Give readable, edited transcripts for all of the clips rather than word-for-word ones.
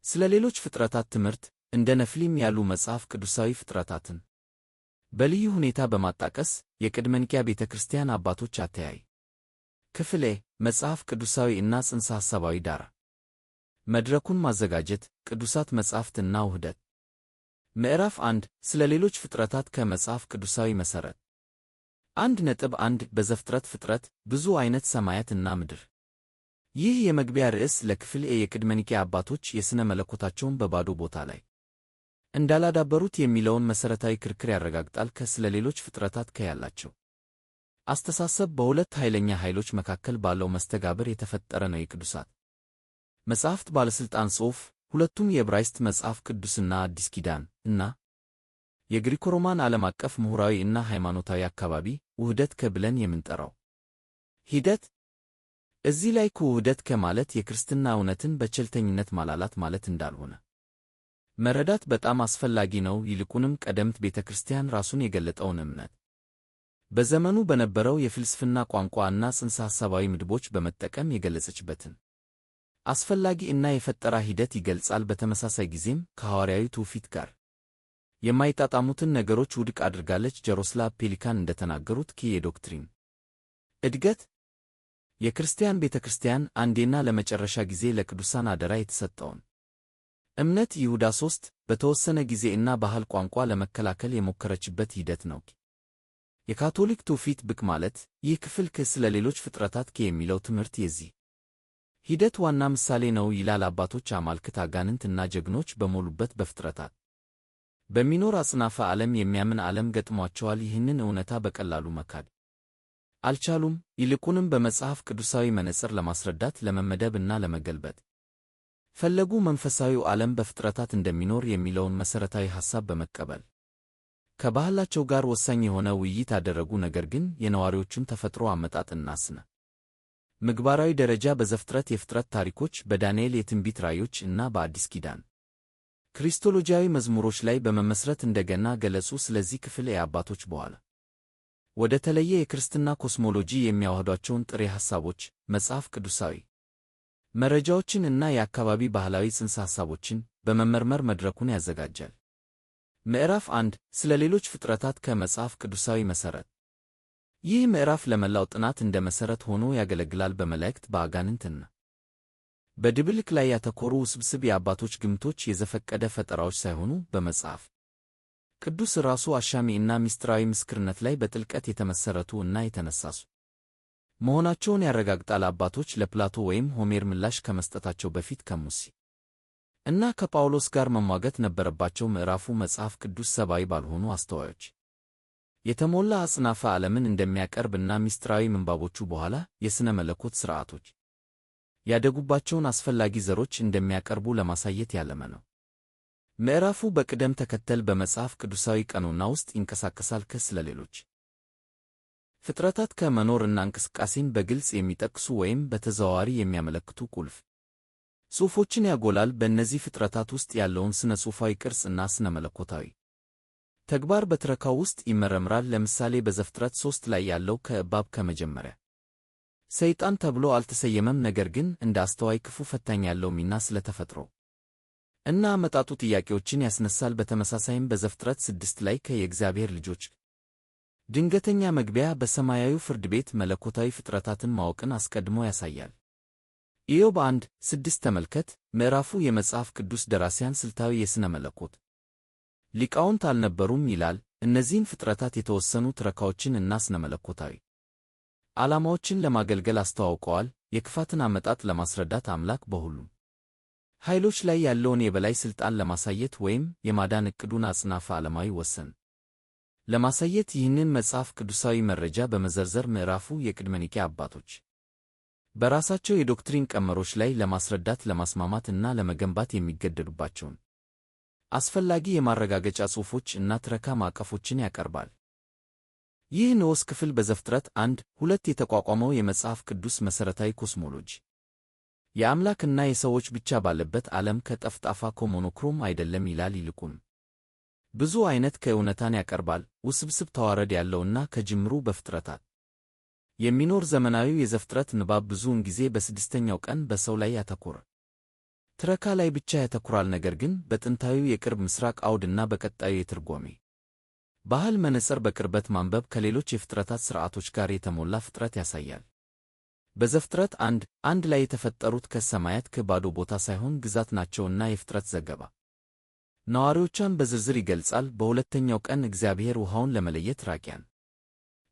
ስለ ሌሎች ፍጥረታት ትምህርት እንደ ነፍሊም ያሉ መጽሐፍ ቅዱሳዊ ፍጥረታትን በልዩ ሁኔታ በማጣቀስ የቅድመ ኒቅያ ቤተ ክርስቲያን አባቶች አተያይ። ክፍል ኤ መጽሐፍ ቅዱሳዊ እና ጽንሰ ሐሳባዊ ዳራ። መድረኩን ማዘጋጀት፣ ቅዱሳት መጻሕፍት እና ውህደት። ምዕራፍ 1 ስለ ሌሎች ፍጥረታት ከመጽሐፍ ቅዱሳዊ መሠረት። 1.1 በዘፍጥረት ፍጥረት፣ ብዙ ዓይነት ሰማያት እና ምድር። ይህ የመግቢያ ርዕስ ለክፍል ኤ የቅድመ ኒቅያ አባቶች የሥነ መለኮታቸውን በባዶ ቦታ ላይ እንዳላዳበሩት የሚለውን መሠረታዊ ክርክር ያረጋግጣል። ስለ ሌሎች ፍጥረታት ያላቸው አስተሳሰብ በሁለት ኃይለኛ ኃይሎች መካከል ባለው መስተጋብር የተፈጠረ ነው። የቅዱሳት መጻሕፍት ባለሥልጣን ጽሑፍ፣ ሁለቱም የዕብራይስጥ መጽሐፍ ቅዱስና አዲስ ኪዳን እና የግሪኮ ሮማን ዓለም አቀፍ ምሁራዊ እና ሃይማኖታዊ አካባቢ ውህደት ብለን የምንጠራው ሂደት። እዚህ ላይ ውህደት ማለት የክርስትና እውነትን በቸልተኝነት ማላላት ማለት እንዳልሆነ መረዳት በጣም አስፈላጊ ነው። ይልቁንም ቀደምት ቤተ ክርስቲያን ራሱን የገለጠውን እምነት በዘመኑ በነበረው የፍልስፍና ቋንቋ እና ጽንሰ ሐሳባዊ ምድቦች በመጠቀም የገለጸችበትን አስፈላጊ እና የፈጠራ ሂደት ይገልጻል። በተመሳሳይ ጊዜም ከሐዋርያዊ ትውፊት ጋር የማይጣጣሙትን ነገሮች ውድቅ አድርጋለች። ጀሮስላቭ ፔሊካን እንደተናገሩት የዶክትሪን እድገት የክርስቲያን ቤተ ክርስቲያን አንዴና ለመጨረሻ ጊዜ ለቅዱሳን አደራ የተሰጠውን እምነት ይሁዳ 3 በተወሰነ ጊዜ እና ባህል ቋንቋ ለመከላከል የሞከረችበት ሂደት ነው። የካቶሊክ ትውፊት ብቅ ማለት ይህ ክፍል ስለ ሌሎች ፍጥረታት የሚለው ትምህርት የዚህ ሂደት ዋና ምሳሌ ነው ይላል። አባቶች አማልክት፣ አጋንንት እና ጀግኖች በሞሉበት በፍጥረታት በሚኖር አጽናፈ ዓለም የሚያምን ዓለም ገጥሟቸዋል። ይህንን እውነታ በቀላሉ መካድ አልቻሉም። ይልቁንም በመጽሐፍ ቅዱሳዊ መነጽር ለማስረዳት ለመመደብ እና ለመገልበጥ ፈለጉ። መንፈሳዊው ዓለም በፍጥረታት እንደሚኖር የሚለውን መሠረታዊ ሐሳብ በመቀበል ከባህላቸው ጋር ወሳኝ የሆነ ውይይት አደረጉ። ነገር ግን የነዋሪዎቹን ተፈጥሮ አመጣጥና ስነ ምግባራዊ ደረጃ በዘፍጥረት የፍጥረት ታሪኮች፣ በዳንኤል የትንቢት ራእዮች እና በአዲስ ኪዳን ክሪስቶሎጂያዊ መዝሙሮች ላይ በመመስረት እንደገና ገለጹ። ስለዚህ ክፍል የአባቶች በኋላ ወደ ተለየ የክርስትና ኮስሞሎጂ የሚያዋህዷቸውን ጥሬ ሐሳቦች፣ መጽሐፍ ቅዱሳዊ መረጃዎችን እና የአካባቢ ባህላዊ ጽንሰ ሐሳቦችን በመመርመር መድረኩን ያዘጋጃል። ምዕራፍ 1 ስለ ሌሎች ፍጥረታት ከመጽሐፍ ቅዱሳዊ መሠረት። ይህ ምዕራፍ ለመላው ጥናት እንደ መሠረት ሆኖ ያገለግላል። በመላእክት፣ በአጋንንትና በድብልቅ ላይ ያተኮሩ ውስብስብ የአባቶች ግምቶች የዘፈቀደ ፈጠራዎች ሳይሆኑ በመጽሐፍ ቅዱስ ራሱ አሻሚ እና ምስጢራዊ ምስክርነት ላይ በጥልቀት የተመሠረቱ እና የተነሳሱ መሆናቸውን ያረጋግጣል። አባቶች ለፕላቶ ወይም ሆሜር ምላሽ ከመስጠታቸው በፊት ከሙሴ እና ከጳውሎስ ጋር መሟገት ነበረባቸው። ምዕራፉ መጽሐፍ ቅዱስ ሰብአዊ ባልሆኑ አስተዋዮች የተሞላ አጽናፈ ዓለምን እንደሚያቀርብ እና ምስጢራዊ ምንባቦቹ በኋላ የሥነ መለኮት ሥርዓቶች ያደጉባቸውን አስፈላጊ ዘሮች እንደሚያቀርቡ ለማሳየት ያለመ ነው። ምዕራፉ በቅደም ተከተል በመጽሐፍ ቅዱሳዊ ቀኖና ውስጥ ይንቀሳቀሳል። ስለ ሌሎች ፍጥረታት ከመኖር እና እንቅስቃሴን በግልጽ የሚጠቅሱ ወይም በተዘዋዋሪ የሚያመለክቱ ቁልፍ ጽሑፎችን ያጎላል። በእነዚህ ፍጥረታት ውስጥ ያለውን ስነ ጽሑፋዊ ቅርጽ እና ስነ መለኮታዊ ተግባር በትረካው ውስጥ ይመረምራል። ለምሳሌ በዘፍጥረት 3 ላይ ያለው ከእባብ ከመጀመሪያ ሰይጣን ተብሎ አልተሰየመም፣ ነገር ግን እንደ አስተዋይ ክፉ ፈታኝ ያለው ሚና ስለ ተፈጥሮ እና አመጣጡ ጥያቄዎችን ያስነሳል። በተመሳሳይም በዘፍጥረት 6 ላይ የእግዚአብሔር ልጆች ድንገተኛ መግቢያ በሰማያዊው ፍርድ ቤት መለኮታዊ ፍጥረታትን ማወቅን አስቀድሞ ያሳያል። ኢዮብ 1:6 ተመልከት። ምዕራፉ የመጽሐፍ ቅዱስ ደራሲያን ስልታዊ የሥነ መለኮት ሊቃውንት አልነበሩም ይላል። እነዚህን ፍጥረታት የተወሰኑ ትረካዎችን እና ስነ መለኮታዊ ዓላማዎችን ለማገልገል አስተዋውቀዋል። የክፋትን አመጣጥ ለማስረዳት፣ አምላክ በሁሉም ኃይሎች ላይ ያለውን የበላይ ሥልጣን ለማሳየት ወይም የማዳን ዕቅዱን አጽናፈ ዓለማዊ ወሰን ለማሳየት ይህንን መጽሐፍ ቅዱሳዊ መረጃ በመዘርዘር ምዕራፉ የቅድመ ኒቅያ አባቶች በራሳቸው የዶክትሪን ቀመሮች ላይ ለማስረዳት፣ ለማስማማት እና ለመገንባት የሚገደዱባቸውን አስፈላጊ የማረጋገጫ ጽሑፎች እና ትረካ ማዕቀፎችን ያቀርባል። ይህ ንዑስ ክፍል በዘፍጥረት 1:2 የተቋቋመው የመጽሐፍ ቅዱስ መሠረታዊ ኮስሞሎጂ የአምላክና የሰዎች ብቻ ባለበት ዓለም ከጠፍጣፋ ሞኖክሮም አይደለም ይላል። ይልቁንም ብዙ ዓይነት ከእውነታን ያቀርባል። ውስብስብ ተዋረድ ያለውና ከጅምሩ በፍጥረታት የሚኖር ዘመናዊው የዘፍጥረት ንባብ ብዙውን ጊዜ በስድስተኛው ቀን በሰው ላይ ያተኮረ ትረካ ላይ ብቻ ያተኩራል፣ ነገር ግን በጥንታዊው የቅርብ ምስራቅ አውድና በቀጣዩ የትርጓሜ ባህል መነጽር በቅርበት ማንበብ ከሌሎች የፍጥረታት ሥርዓቶች ጋር የተሞላ ፍጥረት ያሳያል። በዘፍጥረት 1:1 ላይ የተፈጠሩት ከሰማያት ከባዶ ቦታ ሳይሆን ግዛት ናቸውና የፍጥረት ዘገባ ነዋሪዎቿን በዝርዝር ይገልጻል። በሁለተኛው ቀን እግዚአብሔር ውሃውን ለመለየት ራቂያን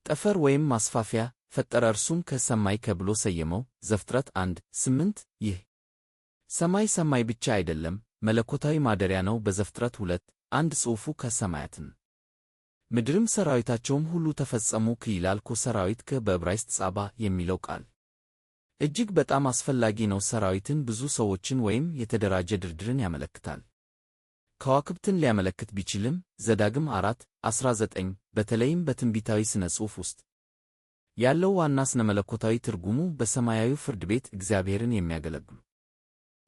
ጠፈር ወይም ማስፋፊያ ፈጠረ፣ እርሱም ከሰማይ ብሎ ሰየመው። ዘፍጥረት 1:8 ይህ ሰማይ ብቻ አይደለም፣ መለኮታዊ ማደሪያ ነው። በዘፍጥረት 2:1 ጽሑፉ ከሰማያትን ምድርም ሰራዊታቸውም ሁሉ ተፈጸሙ ይላል። ሰራዊት በዕብራይስጥ ጻባ የሚለው ቃል እጅግ በጣም አስፈላጊ ነው። ሰራዊትን ብዙ ሰዎችን ወይም የተደራጀ ድርድርን ያመለክታል። ከዋክብትን ሊያመለክት ቢችልም ዘዳግም 4:19 በተለይም በትንቢታዊ ሥነ ጽሑፍ ውስጥ ያለው ዋና ስነ መለኮታዊ ትርጉሙ በሰማያዊው ፍርድ ቤት እግዚአብሔርን የሚያገለግሉ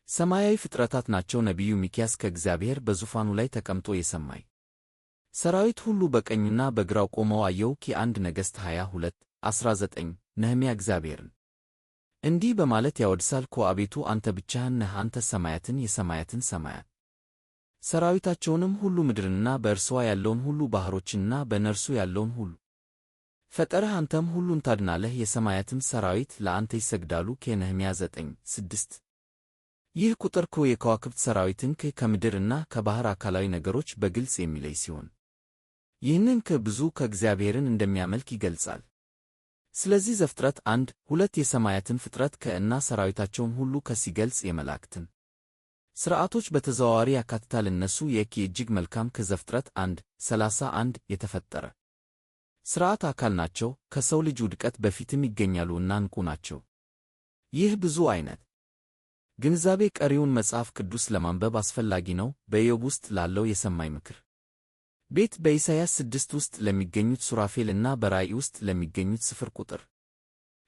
ሰማያዊ ፍጥረታት ናቸው። ነቢዩ ሚክያስ ከእግዚአብሔር በዙፋኑ ላይ ተቀምጦ የሰማይ ሰራዊት ሁሉ በቀኙና በግራው ቆመው አየሁ። 1 ነገሥት 22:19 ነህምያ እግዚአብሔርን እንዲህ በማለት ያወድሳል። አቤቱ አንተ ብቻህን ነህ፣ አንተ ሰማያትን የሰማያትን ሰማያት ሰራዊታቸውንም ሁሉ ምድርንና በእርስዋ ያለውን ሁሉ ባሕሮችንና በእነርሱ ያለውን ሁሉ ፈጠረህ፣ አንተም ሁሉን ታድናለህ፣ የሰማያትም ሰራዊት ለአንተ ይሰግዳሉ። ነህምያ 9:6 ይህ ቁጥር የከዋክብት ሰራዊትን ከምድርና ከባሕር አካላዊ ነገሮች በግልጽ የሚለይ ሲሆን ይህንን ብዙ ከእግዚአብሔርን እንደሚያመልክ ይገልጻል። ስለዚህ ዘፍጥረት 1:2 የሰማያትን ፍጥረት እና ሰራዊታቸውን ሁሉ ሲገልጽ የመላእክትን ሥርዓቶች በተዘዋዋሪ ያካትታል። እነሱ እጅግ መልካም ዘፍጥረት 1:31 የተፈጠረ ሥርዓት አካል ናቸው፣ ከሰው ልጅ ውድቀት በፊትም ይገኛሉ እና ንቁ ናቸው። ይህ ብዙ ዓይነት ግንዛቤ ቀሪውን መጽሐፍ ቅዱስ ለማንበብ አስፈላጊ ነው። በኢዮብ ውስጥ ላለው የሰማይ ምክር ቤት፣ በኢሳይያስ 6 ውስጥ ለሚገኙት ሱራፌል እና በራእይ ውስጥ ለሚገኙት ስፍር ቁጥር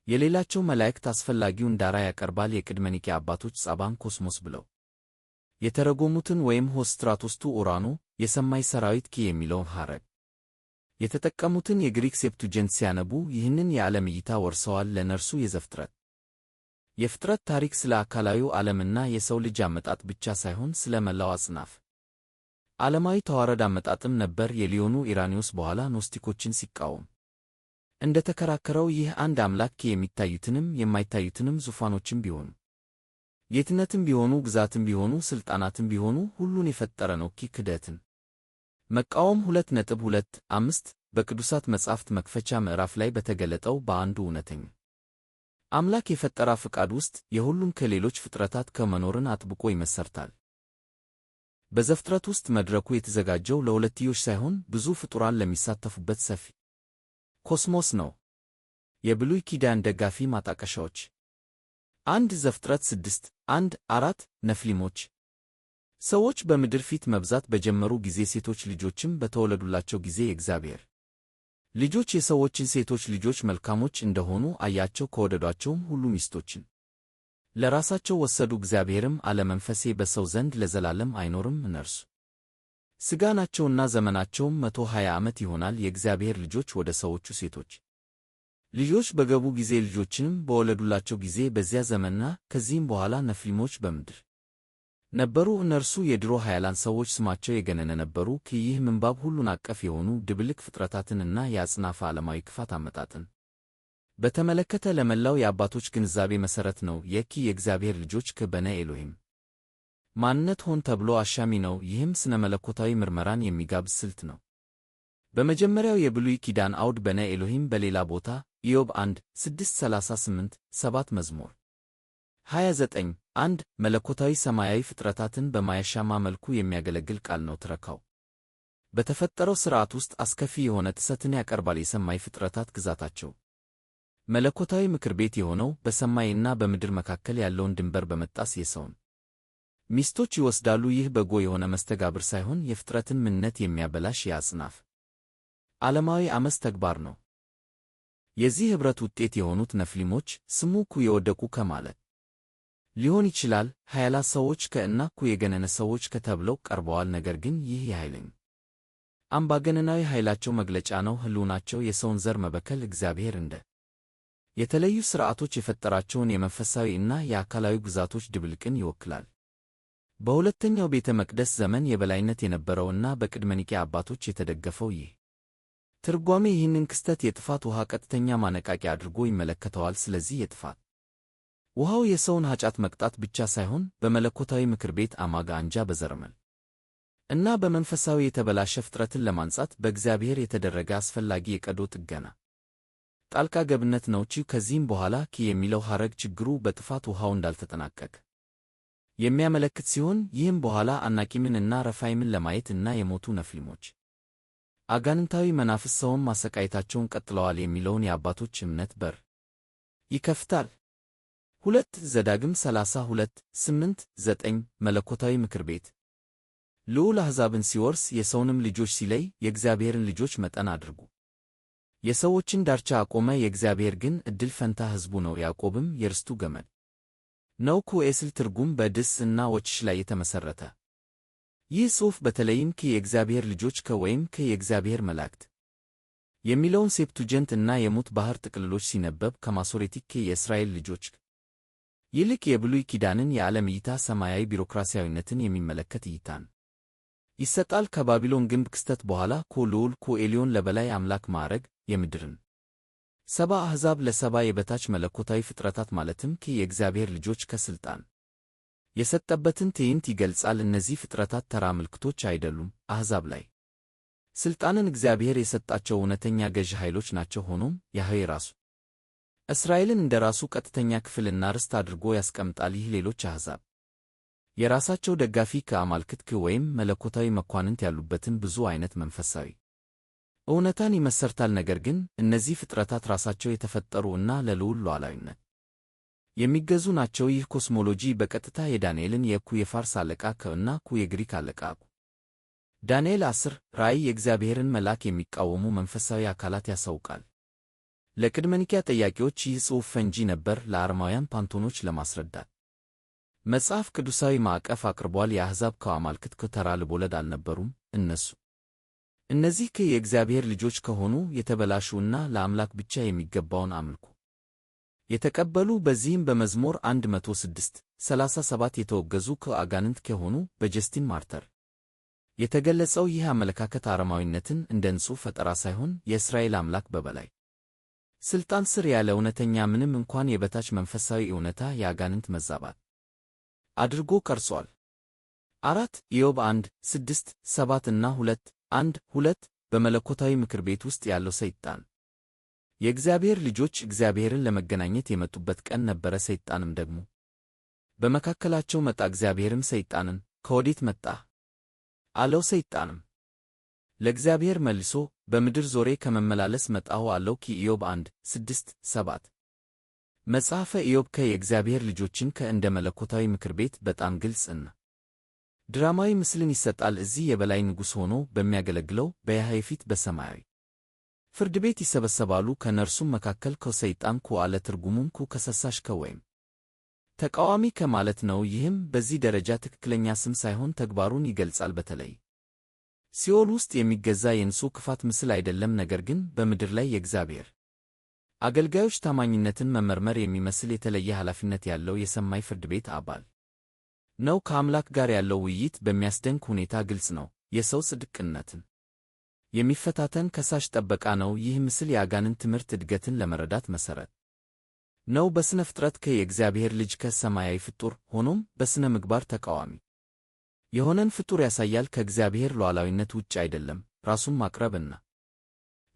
የሌላቸው መላእክት አስፈላጊውን ዳራ ያቀርባል። የቅድመ ኒቅያ አባቶች ጻባን ኮስሞስ ብለው የተረጎሙትን ወይም ሆስትራቶስቱ ኡራኑ የሰማይ ሰራዊት የሚለውን ሐረግ የተጠቀሙትን የግሪክ ሴፕቱጀንት ሲያነቡ ይህንን የዓለም እይታ ወርሰዋል። ለነርሱ የፍጥረት ታሪክ ስለ አካላዊው ዓለምና የሰው ልጅ አመጣጥ ብቻ ሳይሆን ስለ መላው አጽናፍ ዓለማዊ ተዋረድ አመጣጥም ነበር። የሊዮኑ ኢራኒዮስ በኋላ ኖስቲኮችን ሲቃወም እንደ ተከራከረው ይህ አንድ አምላክ የሚታዩትንም የማይታዩትንም ዙፋኖችም ቢሆኑ ጌትነትም ቢሆኑ ግዛትም ቢሆኑ ሥልጣናትም ቢሆኑ ሁሉን የፈጠረ ነው ክህደትን መቃወም። 2.25 በቅዱሳት መጻሕፍት መክፈቻ ምዕራፍ ላይ በተገለጠው በአንዱ እውነተኛ አምላክ የፈጠራ ፍቃድ ውስጥ የሁሉም ከሌሎች ፍጥረታት ከመኖርን አጥብቆ ይመሰርታል። በዘፍጥረት ውስጥ መድረኩ የተዘጋጀው ለሁለትዮሽ ሳይሆን ብዙ ፍጡራን ለሚሳተፉበት ሰፊ ኮስሞስ ነው። የብሉይ ኪዳን ደጋፊ ማጣቀሻዎች 1 ዘፍጥረት 6:1-4 ነፍሊሞች ሰዎች በምድር ፊት መብዛት በጀመሩ ጊዜ ሴቶች ልጆችም በተወለዱላቸው ጊዜ የእግዚአብሔር ልጆች የሰዎችን ሴቶች ልጆች መልካሞች እንደሆኑ አያቸው፣ ከወደዷቸውም ሁሉ ሚስቶችን ለራሳቸው ወሰዱ። እግዚአብሔርም አለ መንፈሴ በሰው ዘንድ ለዘላለም አይኖርም፣ እነርሱ ሥጋ ናቸውና ዘመናቸውም 120 ዓመት ይሆናል። የእግዚአብሔር ልጆች ወደ ሰዎቹ ሴቶች ልጆች በገቡ ጊዜ ልጆችንም በወለዱላቸው ጊዜ በዚያ ዘመንና ከዚህም በኋላ ነፍሊሞች በምድር ነበሩ። እነርሱ የድሮ ኃያላን ሰዎች ስማቸው የገነነ ነበሩ። ይህ ምንባብ ሁሉን አቀፍ የሆኑ ድብልቅ ፍጥረታትንና የአጽናፈ ዓለማዊ ክፋት አመጣጥን በተመለከተ ለመላው የአባቶች ግንዛቤ መሠረት ነው። የእግዚአብሔር ልጆች በነ ኤሎሂም ማንነት ሆን ተብሎ አሻሚ ነው። ይህም ስነ መለኮታዊ ምርመራን የሚጋብዝ ስልት ነው። በመጀመሪያው የብሉይ ኪዳን አውድ በነ ኤሎሂም፣ በሌላ ቦታ ኢዮብ 1:6-38-7 መዝሙር 29:1 መለኮታዊ ሰማያዊ ፍጥረታትን በማያሻማ መልኩ የሚያገለግል ቃል ነው። ትረካው በተፈጠረው ሥርዓት ውስጥ አስከፊ የሆነ ጥሰትን ያቀርባል። የሰማይ ፍጥረታት ግዛታቸው መለኮታዊ ምክር ቤት የሆነው በሰማይና በምድር መካከል ያለውን ድንበር በመጣስ የሰውን ሚስቶች ይወስዳሉ። ይህ በጎ የሆነ መስተጋብር ሳይሆን የፍጥረትን ምንነት የሚያበላሽ የአጽናፍ ዓለማዊ አመፅ ተግባር ነው። የዚህ ኅብረት ውጤት የሆኑት ነፍሊሞች ስሙ የወደቁ ከማለት ሊሆን ይችላል። ኃያላት ሰዎች እና የገነነ ሰዎች ተብለው ቀርበዋል። ነገር ግን ይህ የኃይለኛ አምባገነናዊ ኃይላቸው መግለጫ ነው። ሕልውናቸው የሰውን ዘር መበከል፣ እግዚአብሔር እንደ የተለዩ ሥርዓቶች የፈጠራቸውን የመንፈሳዊ እና የአካላዊ ግዛቶች ድብልቅን ይወክላል። በሁለተኛው ቤተ መቅደስ ዘመን የበላይነት የነበረውና በቅድመ ኒቅያ አባቶች የተደገፈው ይህ ትርጓሜ ይህንን ክስተት የጥፋት ውሃ ቀጥተኛ ማነቃቂያ አድርጎ ይመለከተዋል። ስለዚህ የጥፋት ውሃው የሰውን ኃጢአት መቅጣት ብቻ ሳይሆን በመለኮታዊ ምክር ቤት አማጋ አንጃ በዘረመል እና በመንፈሳዊ የተበላሸ ፍጥረትን ለማንጻት በእግዚአብሔር የተደረገ አስፈላጊ የቀዶ ጥገና ጣልቃ ገብነት ነው። ከዚህም በኋላ የሚለው ሐረግ ችግሩ በጥፋት ውሃው እንዳልተጠናቀቀ የሚያመለክት ሲሆን ይህም በኋላ አናቂምን እና ረፋይምን ለማየት እና የሞቱ ነፍሊሞች አጋንንታዊ መናፍስ ሰውን ማሰቃየታቸውን ቀጥለዋል የሚለውን የአባቶች እምነት በር ይከፍታል። 2 ዘዳግም 32 8 9 መለኮታዊ ምክር ቤት ልዑል አሕዛብን ሲወርስ የሰውንም ልጆች ሲለይ የእግዚአብሔርን ልጆች መጠን አድርጉ። የሰዎችን ዳርቻ አቆመ፣ የእግዚአብሔር ግን ዕድል ፈንታ ሕዝቡ ነው፣ ያዕቆብም የርስቱ ገመድ ነው። ኩኤስል ትርጉም በድስ እና ወችሽ ላይ የተመሠረተ ይህ ጽሑፍ በተለይም የእግዚአብሔር ልጆች ወይም የእግዚአብሔር መላእክት የሚለውን ሴፕቱጀንት እና የሙት ባሕር ጥቅልሎች ሲነበብ ከማሶሬቲክ የእስራኤል ልጆች ይልቅ የብሉይ ኪዳንን የዓለም እይታ ሰማያዊ ቢሮክራሲያዊነትን የሚመለከት እይታን ይሰጣል። ከባቢሎን ግንብ ክስተት በኋላ ልዑል ኤልዮን ለበላይ አምላክ ማዕረግ የምድርን ሰባ አሕዛብ ለሰባ የበታች መለኮታዊ ፍጥረታት ማለትም የእግዚአብሔር ልጆች ከሥልጣን የሰጠበትን ትዕይንት ይገልጻል። እነዚህ ፍጥረታት ተራ ምልክቶች አይደሉም። አሕዛብ ላይ ሥልጣንን እግዚአብሔር የሰጣቸው እውነተኛ ገዥ ኃይሎች ናቸው። ሆኖም ያህዌ ራሱ እስራኤልን እንደ ራሱ ቀጥተኛ ክፍልና ርስት አድርጎ ያስቀምጣል። ይህ ሌሎች አሕዛብ የራሳቸው ደጋፊ ከአማልክት ወይም መለኮታዊ መኳንንት ያሉበትን ብዙ ዓይነት መንፈሳዊ እውነታን ይመሰርታል። ነገር ግን እነዚህ ፍጥረታት ራሳቸው የተፈጠሩ እና ለልዑል ሉዓላዊነት የሚገዙ ናቸው። ይህ ኮስሞሎጂ በቀጥታ የዳንኤልን የፋርስ አለቃ እና የግሪክ አለቃ ዳንኤል 10 ራእይ የእግዚአብሔርን መልአክ የሚቃወሙ መንፈሳዊ አካላት ያሳውቃል። ለቅድመ ኒቅያ ጠያቂዎች ይህ ጽሑፍ ፈንጂ ነበር። ለአረማውያን ፓንቶኖች ለማስረዳት መጽሐፍ ቅዱሳዊ ማዕቀፍ አቅርቧል። የአሕዛብ አማልክት ተራ ልቦለድ አልነበሩም። እነዚህ የእግዚአብሔር ልጆች ከሆኑ የተበላሹ እና ለአምላክ ብቻ የሚገባውን አምልኮ የተቀበሉ በዚህም በመዝሙር 106 37 የተወገዙ አጋንንት ከሆኑ በጀስቲን ማርተር የተገለጸው ይህ አመለካከት አረማዊነትን እንደ ንጹሕ ፈጠራ ሳይሆን የእስራኤል አምላክ በበላይ ሥልጣን ስር ያለ እውነተኛ ምንም እንኳን የበታች መንፈሳዊ እውነታ የአጋንንት መዛባት አድርጎ ቀርጿል። 4 ኢዮብ 1 6 7 እና 2 1 2 በመለኮታዊ ምክር ቤት ውስጥ ያለው ሰይጣን የእግዚአብሔር ልጆች እግዚአብሔርን ለመገናኘት የመጡበት ቀን ነበረ። ሰይጣንም ደግሞ በመካከላቸው መጣ። እግዚአብሔርም ሰይጣንን ከወዴት መጣህ አለው። ሰይጣንም ለእግዚአብሔር መልሶ በምድር ዞሬ ከመመላለስ መጣሁ አለው። ኢዮብ 1 6 7 መጽሐፈ ኢዮብ የእግዚአብሔር ልጆችን እንደ መለኮታዊ ምክር ቤት በጣም ግልጽ እና ድራማዊ ምስልን ይሰጣል። እዚህ የበላይ ንጉሥ ሆኖ በሚያገለግለው በያህዌ ፊት በሰማያዊ ፍርድ ቤት ይሰበሰባሉ። ከነርሱም መካከል ሰይጣን አለ። ትርጉሙም ከሰሳሽ ወይም ተቃዋሚ ከማለት ነው። ይህም በዚህ ደረጃ ትክክለኛ ስም ሳይሆን ተግባሩን ይገልጻል። በተለይ ሲኦል ውስጥ የሚገዛ የንጹሕ ክፋት ምስል አይደለም፣ ነገር ግን በምድር ላይ የእግዚአብሔር አገልጋዮች ታማኝነትን መመርመር የሚመስል የተለየ ኃላፊነት ያለው የሰማይ ፍርድ ቤት አባል ነው። ከአምላክ ጋር ያለው ውይይት በሚያስደንቅ ሁኔታ ግልጽ ነው። የሰው ጽድቅነትን የሚፈታተን ከሳሽ ጠበቃ ነው። ይህ ምስል የአጋንንት ትምህርት እድገትን ለመረዳት መሠረት ነው። በሥነ ፍጥረት የእግዚአብሔር ልጅ ሰማያዊ ፍጡር ሆኖም በሥነ ምግባር ተቃዋሚ የሆነን ፍጡር ያሳያል። ከእግዚአብሔር ሉዓላዊነት ውጭ አይደለም። ራሱን ማቅረብና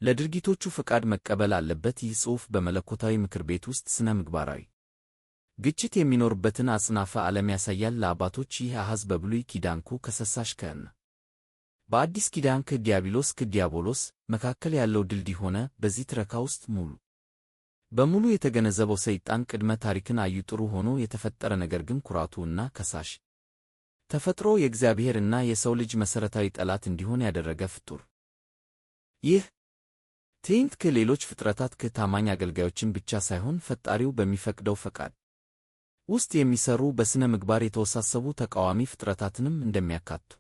ለድርጊቶቹ ፈቃድ መቀበል አለበት። ይህ ጽሑፍ በመለኮታዊ ምክር ቤት ውስጥ ሥነ ምግባራዊ ግጭት የሚኖርበትን አጽናፈ ዓለም ያሳያል። ለአባቶች ይህ አሃዝ በብሉይ ኪዳን ከሰሳሽ እና በአዲስ ኪዳን ዲያብሎስ መካከል ያለው ድልድይ ሆነ። በዚህ ትረካ ውስጥ ሙሉ በሙሉ የተገነዘበው ሰይጣን ቅድመ ታሪክን አዩ ጥሩ ሆኖ የተፈጠረ ነገር ግን ኩራቱ እና ከሳሽ ተፈጥሮ የእግዚአብሔር እና የሰው ልጅ መሠረታዊ ጠላት እንዲሆን ያደረገ ፍጡር። ይህ ትዕይንት ሌሎች ፍጥረታት ታማኝ አገልጋዮችን ብቻ ሳይሆን ፈጣሪው በሚፈቅደው ፈቃድ ውስጥ የሚሰሩ በሥነ ምግባር የተወሳሰቡ ተቃዋሚ ፍጥረታትንም እንደሚያካቱ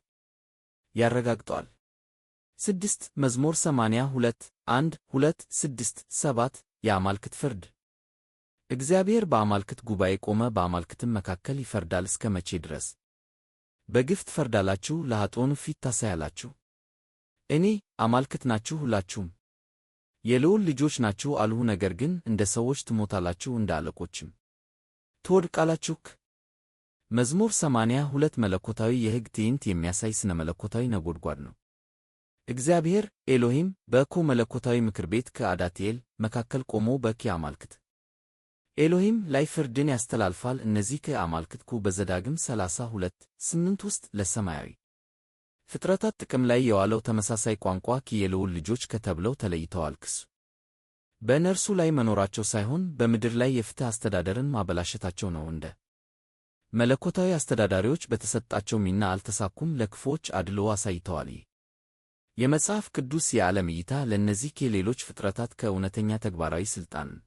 ያረጋግጧል። 6 መዝሙር 82 1 2 6 7 የአማልክት ፍርድ። እግዚአብሔር በአማልክት ጉባኤ ቆመ፣ በአማልክትም መካከል ይፈርዳል። እስከ መቼ ድረስ? በግፍ ትፈርዳላችሁ፣ ለኃጥኡን ፊት ታሳያላችሁ። እኔ አማልክት ናችሁ፣ ሁላችሁም የልዑል ልጆች ናችሁ አልሁ። ነገር ግን እንደ ሰዎች ትሞታላችሁ፣ እንደ አለቆችም ትወድቃላችሁ። መዝሙር 82 መለኮታዊ የሕግ ትዕይንት የሚያሳይ ስነ መለኮታዊ ነጎድጓድ ነው። እግዚአብሔር ኤሎሂም በእኮ መለኮታዊ ምክር ቤት ከአዳትኤል መካከል ቆሞ በኪ አማልክት ኤሎሂም ላይ ፍርድን ያስተላልፋል። እነዚህ ከአማልክት በዘዳግም 32:8 ውስጥ ለሰማያዊ ፍጥረታት ጥቅም ላይ የዋለው ተመሳሳይ ቋንቋ የልዑል ልጆች ከተብለው ተለይተዋል። ክሱ በእነርሱ ላይ መኖራቸው ሳይሆን በምድር ላይ የፍትሕ አስተዳደርን ማበላሸታቸው ነው። እንደ መለኮታዊ አስተዳዳሪዎች በተሰጣቸው ሚና አልተሳኩም፣ ለክፉዎች አድልዎ አሳይተዋል። የመጽሐፍ ቅዱስ የዓለም እይታ ለእነዚህ ከሌሎች ፍጥረታት ከእውነተኛ ተግባራዊ ሥልጣን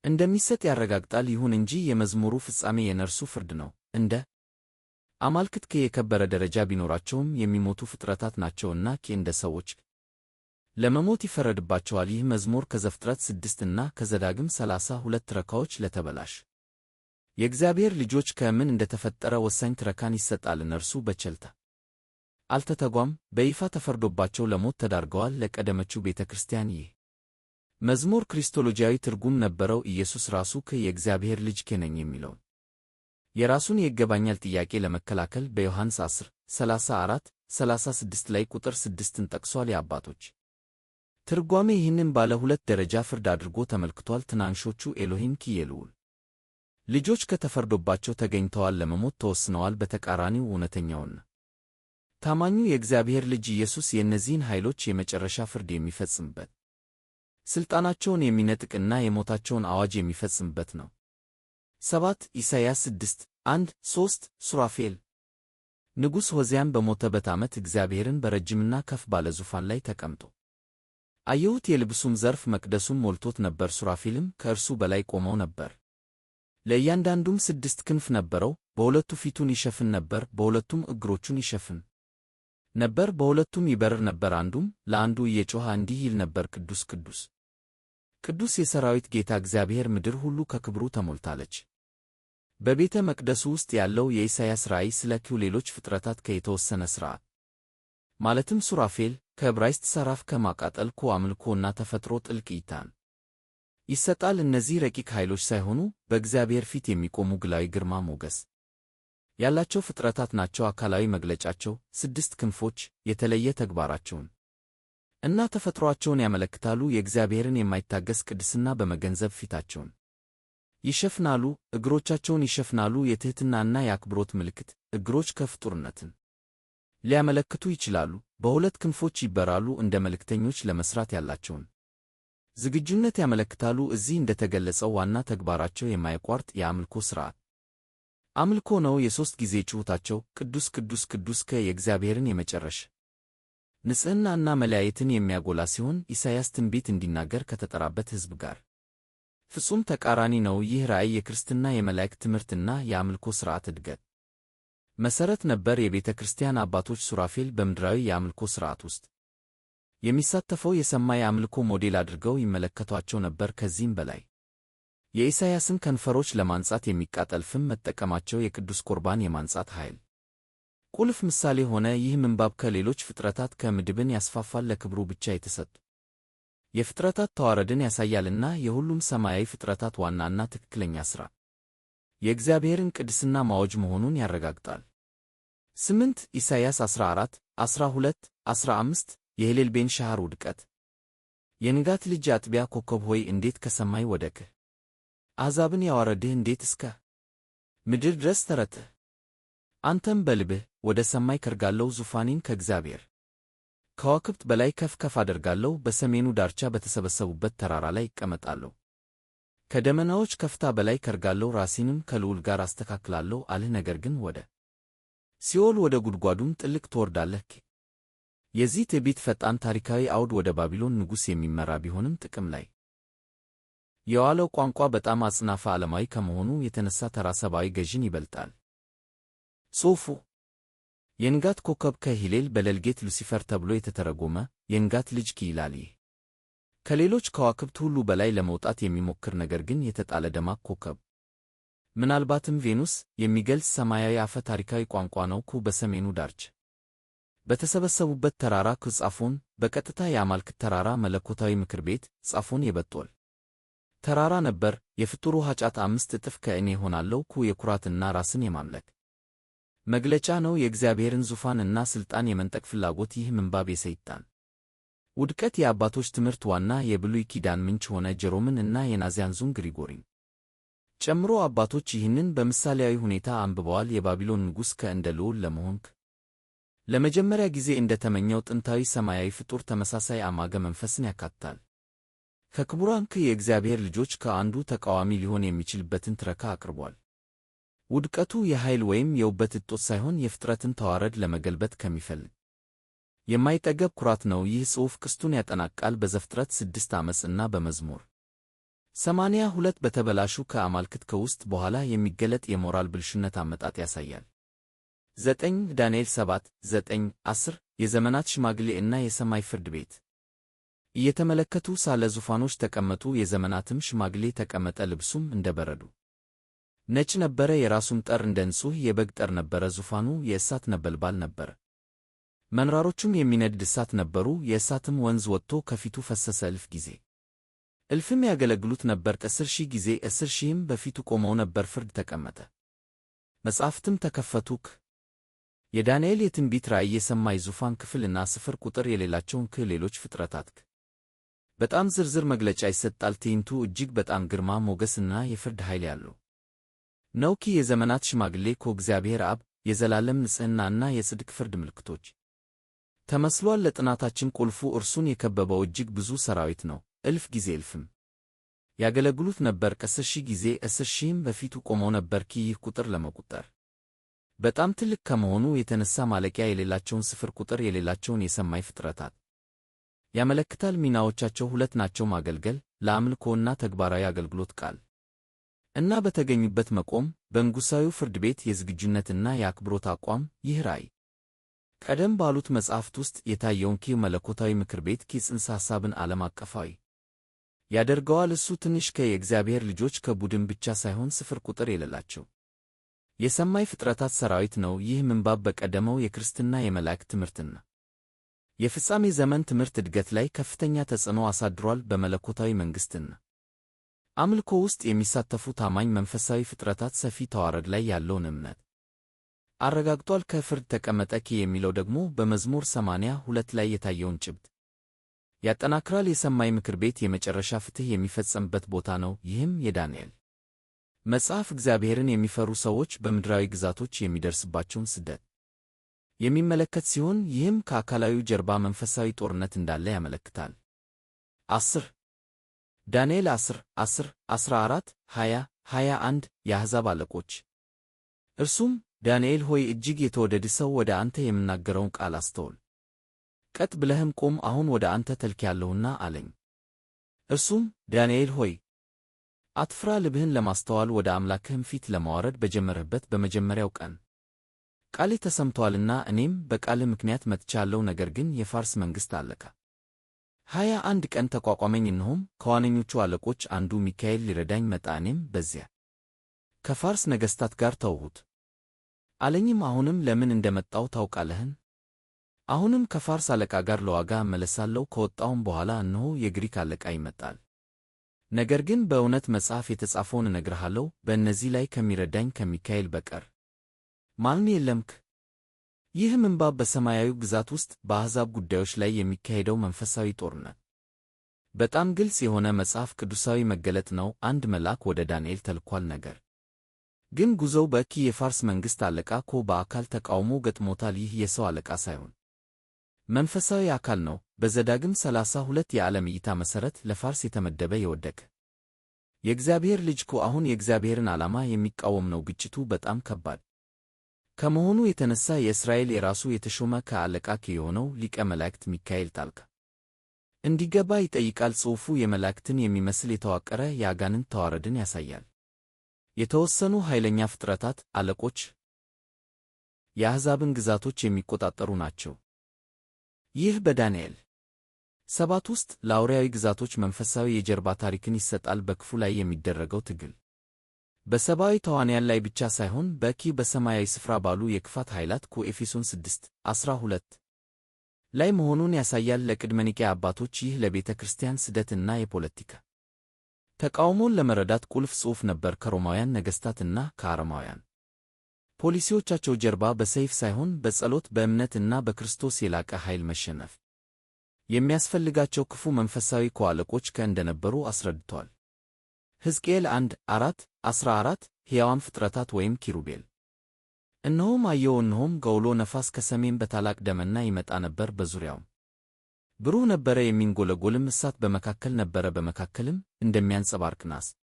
እንደሚሰጥ ያረጋግጣል። ይሁን እንጂ የመዝሙሩ ፍጻሜ የነርሱ ፍርድ ነው። እንደ አማልክት የከበረ ደረጃ ቢኖራቸውም የሚሞቱ ፍጥረታት ናቸውና እንደ ሰዎች ለመሞት ይፈረድባቸዋል። ይህ መዝሙር ከዘፍጥረት 6 እና ከዘዳግም 32 ትረካዎች ለተበላሽ የእግዚአብሔር ልጆች ከምን እንደተፈጠረ ወሳኝ ትረካን ይሰጣል። እነርሱ በቸልታ አልተተጓም፣ በይፋ ተፈርዶባቸው ለሞት ተዳርገዋል። ለቀደመችው ቤተ ክርስቲያን ይህ መዝሙር ክሪስቶሎጂያዊ ትርጉም ነበረው። ኢየሱስ ራሱ የእግዚአብሔር ልጅ ነኝ የሚለውን የራሱን የይገባኛል ጥያቄ ለመከላከል በዮሐንስ 10:34-36 ላይ ቁጥር 6ን ጠቅሷል። የአባቶች ትርጓሜ ይህንን ባለ ሁለት ደረጃ ፍርድ አድርጎ ተመልክቷል። ትናንሾቹ ኤሎሂም የልዑል ልጆች ከተፈርዶባቸው ተገኝተዋል፣ ለመሞት ተወስነዋል። በተቃራኒው እውነተኛውና ታማኙ የእግዚአብሔር ልጅ ኢየሱስ የእነዚህን ኃይሎች የመጨረሻ ፍርድ የሚፈጽምበት፣ ሥልጣናቸውን የሚነጥቅና የሞታቸውን አዋጅ የሚፈጽምበት ነው። 7 ኢሳይያስ 6:1-3 ሱራፌል ንጉሥ ሆዚያም በሞተበት ዓመት እግዚአብሔርን በረጅምና ከፍ ባለ ዙፋን ላይ ተቀምጦ አየሁት። የልብሱም ዘርፍ መቅደሱን ሞልቶት ነበር። ሱራፌልም ከእርሱ በላይ ቆመው ነበር። ለእያንዳንዱም 6 ክንፍ ነበረው። በሁለቱ ፊቱን ይሸፍን ነበር፣ በሁለቱም እግሮቹን ይሸፍን ነበር፣ በሁለቱም ይበርር ነበር። አንዱም ለአንዱ እየጮኸ እንዲህ ይል ነበር፣ ቅዱስ ቅዱስ ቅዱስ የሠራዊት ጌታ እግዚአብሔር፣ ምድር ሁሉ ከክብሩ ተሞልታለች። በቤተ መቅደሱ ውስጥ ያለው የኢሳይያስ ራእይ ስለ ሌሎች ፍጥረታት የተወሰነ ሥርዓት ማለትም ሱራፌል ከዕብራይስጥ ሰራፍ ከማቃጠል አምልኮና ተፈጥሮ ጥልቅ እይታን ይሰጣል። እነዚህ ረቂቅ ኃይሎች ሳይሆኑ በእግዚአብሔር ፊት የሚቆሙ ግላዊ ግርማ ሞገስ ያላቸው ፍጥረታት ናቸው። አካላዊ መግለጫቸው 6 ክንፎች የተለየ ተግባራቸውን እና ተፈጥሮአቸውን ያመለክታሉ። የእግዚአብሔርን የማይታገስ ቅድስና በመገንዘብ ፊታቸውን ይሸፍናሉ፣ እግሮቻቸውን ይሸፍናሉ። የትሕትናና የአክብሮት ምልክት እግሮች ከፍጡርነትን ሊያመለክቱ ይችላሉ። በሁለት ክንፎች ይበራሉ፣ እንደ መልእክተኞች ለመሥራት ያላቸውን ዝግጁነት ያመለክታሉ። እዚህ እንደተገለጸው ዋና ተግባራቸው የማያቋርጥ የአምልኮ ሥርዓት አምልኮ ነው። የ3 ጊዜ ጩኸታቸው ቅዱስ ቅዱስ ቅዱስ የእግዚአብሔርን የመጨረሻ ንጽሕናና መለያየትን የሚያጎላ ሲሆን ኢሳይያስ ትንቢት እንዲናገር ከተጠራበት ሕዝብ ጋር ፍጹም ተቃራኒ ነው። ይህ ራእይ የክርስትና የመላእክት ትምህርትና የአምልኮ ሥርዓት እድገት መሠረት ነበር። የቤተ ክርስቲያን አባቶች ሱራፌል በምድራዊ የአምልኮ ሥርዓት ውስጥ የሚሳተፈው የሰማይ አምልኮ ሞዴል አድርገው ይመለከቷቸው ነበር። ከዚህም በላይ የኢሳይያስን ከንፈሮች ለማንጻት የሚቃጠል ፍም መጠቀማቸው የቅዱስ ቁርባን የማንጻት ኃይል ቁልፍ ምሳሌ ሆነ። ይህ ምንባብ ከሌሎች ፍጥረታት ከምድብን ያስፋፋል፣ ለክብሩ ብቻ የተሰጡ የፍጥረታት ተዋረድን ያሳያልና የሁሉም ሰማያዊ ፍጥረታት ዋናና ትክክለኛ ሥራ የእግዚአብሔርን ቅድስና ማወጅ መሆኑን ያረጋግጣል። 8 ኢሳይያስ 14:12-15 የሄሌል ቤን ሻሃር ውድቀት። የንጋት ልጅ አጥቢያ ኮከብ ሆይ እንዴት ከሰማይ ወደቅህ! አሕዛብን ያዋረድህ እንዴት እስከ ምድር ድረስ ተረትህ! አንተም በልብህ ወደ ሰማይ ከርጋለሁ፣ ዙፋኔን ከእግዚአብሔር ከዋክብት በላይ ከፍ ከፍ አደርጋለሁ፣ በሰሜኑ ዳርቻ በተሰበሰቡበት ተራራ ላይ እቀመጣለሁ። ከደመናዎች ከፍታ በላይ ከርጋለሁ፣ ራሴንም ከልዑል ጋር አስተካክላለሁ አልህ። ነገር ግን ወደ ሲኦል ወደ ጉድጓዱም ጥልቅ ትወርዳለህ። የዚህ ትዕቢት ፈጣን ታሪካዊ አውድ ወደ ባቢሎን ንጉሥ የሚመራ ቢሆንም ጥቅም ላይ የዋለው ቋንቋ በጣም አጽናፈ ዓለማዊ ከመሆኑ የተነሳ ተራ ሰብአዊ ገዥን ይበልጣል። ጽሑፉ የንጋት ኮከብ ከሂሌል በሌልጌት ሉሲፈር ተብሎ የተተረጎመ የንጋት ልጅ ይላል። ይህ ከሌሎች ከዋክብት ሁሉ በላይ ለመውጣት የሚሞክር ነገር ግን የተጣለ ደማቅ ኮከብ ምናልባትም ቬኑስ የሚገልጽ ሰማያዊ አፈ ታሪካዊ ቋንቋ ነው። በሰሜኑ ዳርቻ በተሰበሰቡበት ተራራ ጻፎን በቀጥታ የአማልክት ተራራ መለኮታዊ ምክር ቤት ጻፎን የበቶል ተራራ ነበር። የፍጡሩ ኃጢአት 5 እጥፍ ከእኔ ሆናለሁ የኩራትና ራስን የማምለክ መግለጫ ነው። የእግዚአብሔርን ዙፋንና ሥልጣን የመንጠቅ ፍላጎት። ይህ ምንባብ የሰይጣን ውድቀት የአባቶች ትምህርት ዋና የብሉይ ኪዳን ምንጭ ሆነ። ጀሮምን እና የናዚያንዙን ግሪጎሪን ጨምሮ አባቶች ይህንን በምሳሌያዊ ሁኔታ አንብበዋል። የባቢሎን ንጉሥ እንደ ልዑል ለመሆን ለመጀመሪያ ጊዜ እንደ ተመኘው ጥንታዊ ሰማያዊ ፍጡር ተመሳሳይ አማገ መንፈስን ያካትታል። ከክቡራን የእግዚአብሔር ልጆች ከአንዱ ተቃዋሚ ሊሆን የሚችልበትን ትረካ አቅርቧል። ውድቀቱ የኃይል ወይም የውበት እጦት ሳይሆን የፍጥረትን ተዋረድ ለመገልበጥ ከሚፈልግ የማይጠገብ ኩራት ነው። ይህ ጽሑፍ ቅስቱን ያጠናቅቃል። በዘፍጥረት 6 ዓመፅ እና በመዝሙር 82 በተበላሹ ከአማልክት ከውስጥ በኋላ የሚገለጥ የሞራል ብልሹነት አመጣጥ ያሳያል። 9 ዳንኤል 7 9 10 የዘመናት ሽማግሌ እና የሰማይ ፍርድ ቤት እየተመለከቱ ሳለ ዙፋኖች ተቀመጡ፣ የዘመናትም ሽማግሌ ተቀመጠ። ልብሱም እንደ በረዶ ነጭ ነበረ፣ የራሱም ጠር እንደ ንጹሕ የበግ ጠር ነበረ። ዙፋኑ የእሳት ነበልባል ነበረ፣ መንራሮቹም የሚነድድ እሳት ነበሩ። የእሳትም ወንዝ ወጥቶ ከፊቱ ፈሰሰ። እልፍ ጊዜ እልፍም ያገለግሉት ነበር። 10,000 ጊዜ 10,000ም በፊቱ ቆመው ነበር። ፍርድ ተቀመጠ፣ መጻሕፍትም ተከፈቱ። የዳንኤል የትንቢት ራእይ የሰማይ ዙፋን ክፍልና ስፍር ቁጥር የሌላቸውን ሌሎች ፍጥረታት በጣም ዝርዝር መግለጫ ይሰጣል። ትዕይንቱ እጅግ በጣም ግርማ ሞገስና የፍርድ ኃይል ያለው ነው። የዘመናት ሽማግሌ እግዚአብሔር አብ የዘላለም ንጽሕናና የጽድቅ ፍርድ ምልክቶች ተመስሏል። ለጥናታችን ቁልፉ እርሱን የከበበው እጅግ ብዙ ሰራዊት ነው። እልፍ ጊዜ እልፍም ያገለግሉት ነበር። 10,000 ጊዜ 10,000ም በፊቱ ቆመው ነበር። ይህ ቁጥር ለመቁጠር በጣም ትልቅ ከመሆኑ የተነሳ ማለቂያ የሌላቸውን ስፍር ቁጥር የሌላቸውን የሰማይ ፍጥረታት ያመለክታል። ሚናዎቻቸው ሁለት ናቸው፤ ማገልገል ለአምልኮና ተግባራዊ አገልግሎት ቃል እና በተገኙበት መቆም። በንጉሣዊው ፍርድ ቤት የዝግጁነትና የአክብሮት አቋም። ይህ ራእይ ቀደም ባሉት መጻሕፍት ውስጥ የታየውን መለኮታዊ ምክር ቤት ጽንሰ ሐሳብን ዓለም አቀፋዊ ያደርገዋል። እሱ ትንሽ የእግዚአብሔር ልጆች ከቡድን ብቻ ሳይሆን ስፍር ቁጥር የሌላቸው የሰማይ ፍጥረታት ሰራዊት ነው። ይህ ምንባብ በቀደመው የክርስትና የመላእክት ትምህርትና የፍጻሜ ዘመን ትምህርት እድገት ላይ ከፍተኛ ተጽዕኖ አሳድሯል። በመለኮታዊ መንግሥትና አምልኮ ውስጥ የሚሳተፉ ታማኝ መንፈሳዊ ፍጥረታት ሰፊ ተዋረድ ላይ ያለውን እምነት አረጋግጧል። ከፍርድ ተቀመጠ የሚለው ደግሞ በመዝሙር 82 ላይ የታየውን ጭብጥ ያጠናክራል። የሰማይ ምክር ቤት የመጨረሻ ፍትሕ የሚፈጸምበት ቦታ ነው። ይህም የዳንኤል መጽሐፍ እግዚአብሔርን የሚፈሩ ሰዎች በምድራዊ ግዛቶች የሚደርስባቸውን ስደት የሚመለከት ሲሆን፣ ይህም ከአካላዊው ጀርባ መንፈሳዊ ጦርነት እንዳለ ያመለክታል። 10 ዳንኤል 10 10 14 20 21 የአሕዛብ አለቆች። እርሱም ዳንኤል ሆይ እጅግ የተወደድ ሰው ወደ አንተ የምናገረውን ቃል አስተውል፣ ቀጥ ብለህም ቆም፣ አሁን ወደ አንተ ተልኬአለሁና አለኝ። እርሱም ዳንኤል ሆይ አትፍራ፣ ልብህን ለማስተዋል ወደ አምላክህም ፊት ለማዋረድ በጀመርህበት በመጀመሪያው ቀን ቃልህ ተሰምቶአልና እኔም በቃልህ ምክንያት መጥቻለሁ። ነገር ግን የፋርስ መንግሥት አለቃ 21 ቀን ተቋቋመኝ። እነሆም ከዋነኞቹ አለቆች አንዱ ሚካኤል ሊረዳኝ መጣ። እኔም በዚያ ከፋርስ ነገሥታት ጋር ተውሁት አለኝም። አሁንም ለምን እንደመጣው ታውቃለህን? አሁንም ከፋርስ አለቃ ጋር ለዋጋ እመለሳለሁ። ከወጣውም በኋላ እነሆ የግሪክ አለቃ ይመጣል። ነገር ግን በእውነት መጽሐፍ የተጻፈውን እነግርሃለሁ፣ በእነዚህ ላይ ከሚረዳኝ ከሚካኤል በቀር ማንም የለም። ይህ ምንባብ በሰማያዊ ግዛት ውስጥ በአሕዛብ ጉዳዮች ላይ የሚካሄደው መንፈሳዊ ጦርነት በጣም ግልጽ የሆነ መጽሐፍ ቅዱሳዊ መገለጥ ነው። አንድ መልአክ ወደ ዳንኤል ተልኳል። ነገር ግን ጉዞው የፋርስ መንግሥት አለቃ በአካል ተቃውሞ ገጥሞታል። ይህ የሰው አለቃ ሳይሆን መንፈሳዊ አካል ነው። በዘዳግም 32 የዓለም እይታ መሠረት ለፋርስ የተመደበ የወደቀ የእግዚአብሔር ልጅ አሁን የእግዚአብሔርን ዓላማ የሚቃወም ነው። ግጭቱ በጣም ከባድ ከመሆኑ የተነሳ የእስራኤል የራሱ የተሾመ አለቃ የሆነው ሊቀ መላእክት ሚካኤል ጣልቃ እንዲገባ ይጠይቃል። ጽሑፉ የመላእክትን የሚመስል የተዋቀረ የአጋንንት ተዋረድን ያሳያል። የተወሰኑ ኃይለኛ ፍጥረታት አለቆች የአሕዛብን ግዛቶች የሚቆጣጠሩ ናቸው። ይህ በዳንኤል 7 ውስጥ ለአውሬያዊ ግዛቶች መንፈሳዊ የጀርባ ታሪክን ይሰጣል። በክፉ ላይ የሚደረገው ትግል በሰብአዊ ተዋንያን ላይ ብቻ ሳይሆን በሰማያዊ ስፍራ ባሉ የክፋት ኃይላት ኤፌሶን 6:12 ላይ መሆኑን ያሳያል። ለቅድመ ኒቅያ አባቶች ይህ ለቤተ ክርስቲያን ስደትና የፖለቲካ ተቃውሞን ለመረዳት ቁልፍ ጽሑፍ ነበር። ከሮማውያን ነገሥታትና ከአረማውያን ፖሊሲዎቻቸው ጀርባ በሰይፍ ሳይሆን በጸሎት በእምነትና በክርስቶስ የላቀ ኃይል መሸነፍ የሚያስፈልጋቸው ክፉ መንፈሳዊ አለቆች እንደነበሩ አስረድቷል። ሕዝቅኤል 1:4-14 ሕያዋን ፍጥረታት ወይም ኪሩቤል። እነሆም አየሁ፣ እነሆም ገውሎ ነፋስ ከሰሜን በታላቅ ደመና ይመጣ ነበር፣ በዙሪያውም ብሩህ ነበረ፣ የሚንጎለጎልም እሳት በመካከል ነበረ፣ በመካከልም እንደሚያንጸባርቅ ናስ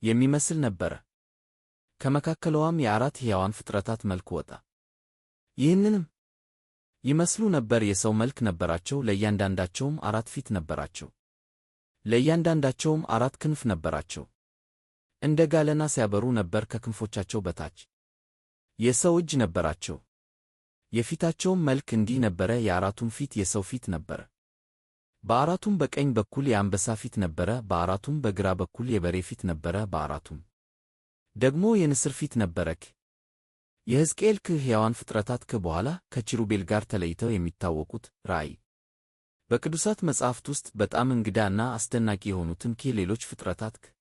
የሚመስል ነበረ። ከመካከሏም የአራት ሕያዋን ፍጥረታት መልክ ወጣ። ይህንንም ይመስሉ ነበር፣ የሰው መልክ ነበራቸው፣ ለእያንዳንዳቸውም 4 ፊት ነበራቸው፣ ለእያንዳንዳቸውም 4 ክንፍ ነበራቸው። እንደ ጋለ ናስ ያበሩ ነበር። ከክንፎቻቸው በታች የሰው እጅ ነበራቸው። የፊታቸውም መልክ እንዲህ ነበረ፣ የአራቱም ፊት የሰው ፊት ነበረ። በአራቱም በቀኝ በኩል የአንበሳ ፊት ነበረ፣ በአራቱም በግራ በኩል የበሬ ፊት ነበረ፣ በአራቱም ደግሞ የንስር ፊት ነበረክ። የሕዝቅኤል ሕያዋን ፍጥረታት በኋላ ከኪሩቤል ጋር ተለይተው የሚታወቁት ራእይ በቅዱሳት መጻሕፍት ውስጥ በጣም እንግዳና አስደናቂ የሆኑትን ሌሎች ፍጥረታት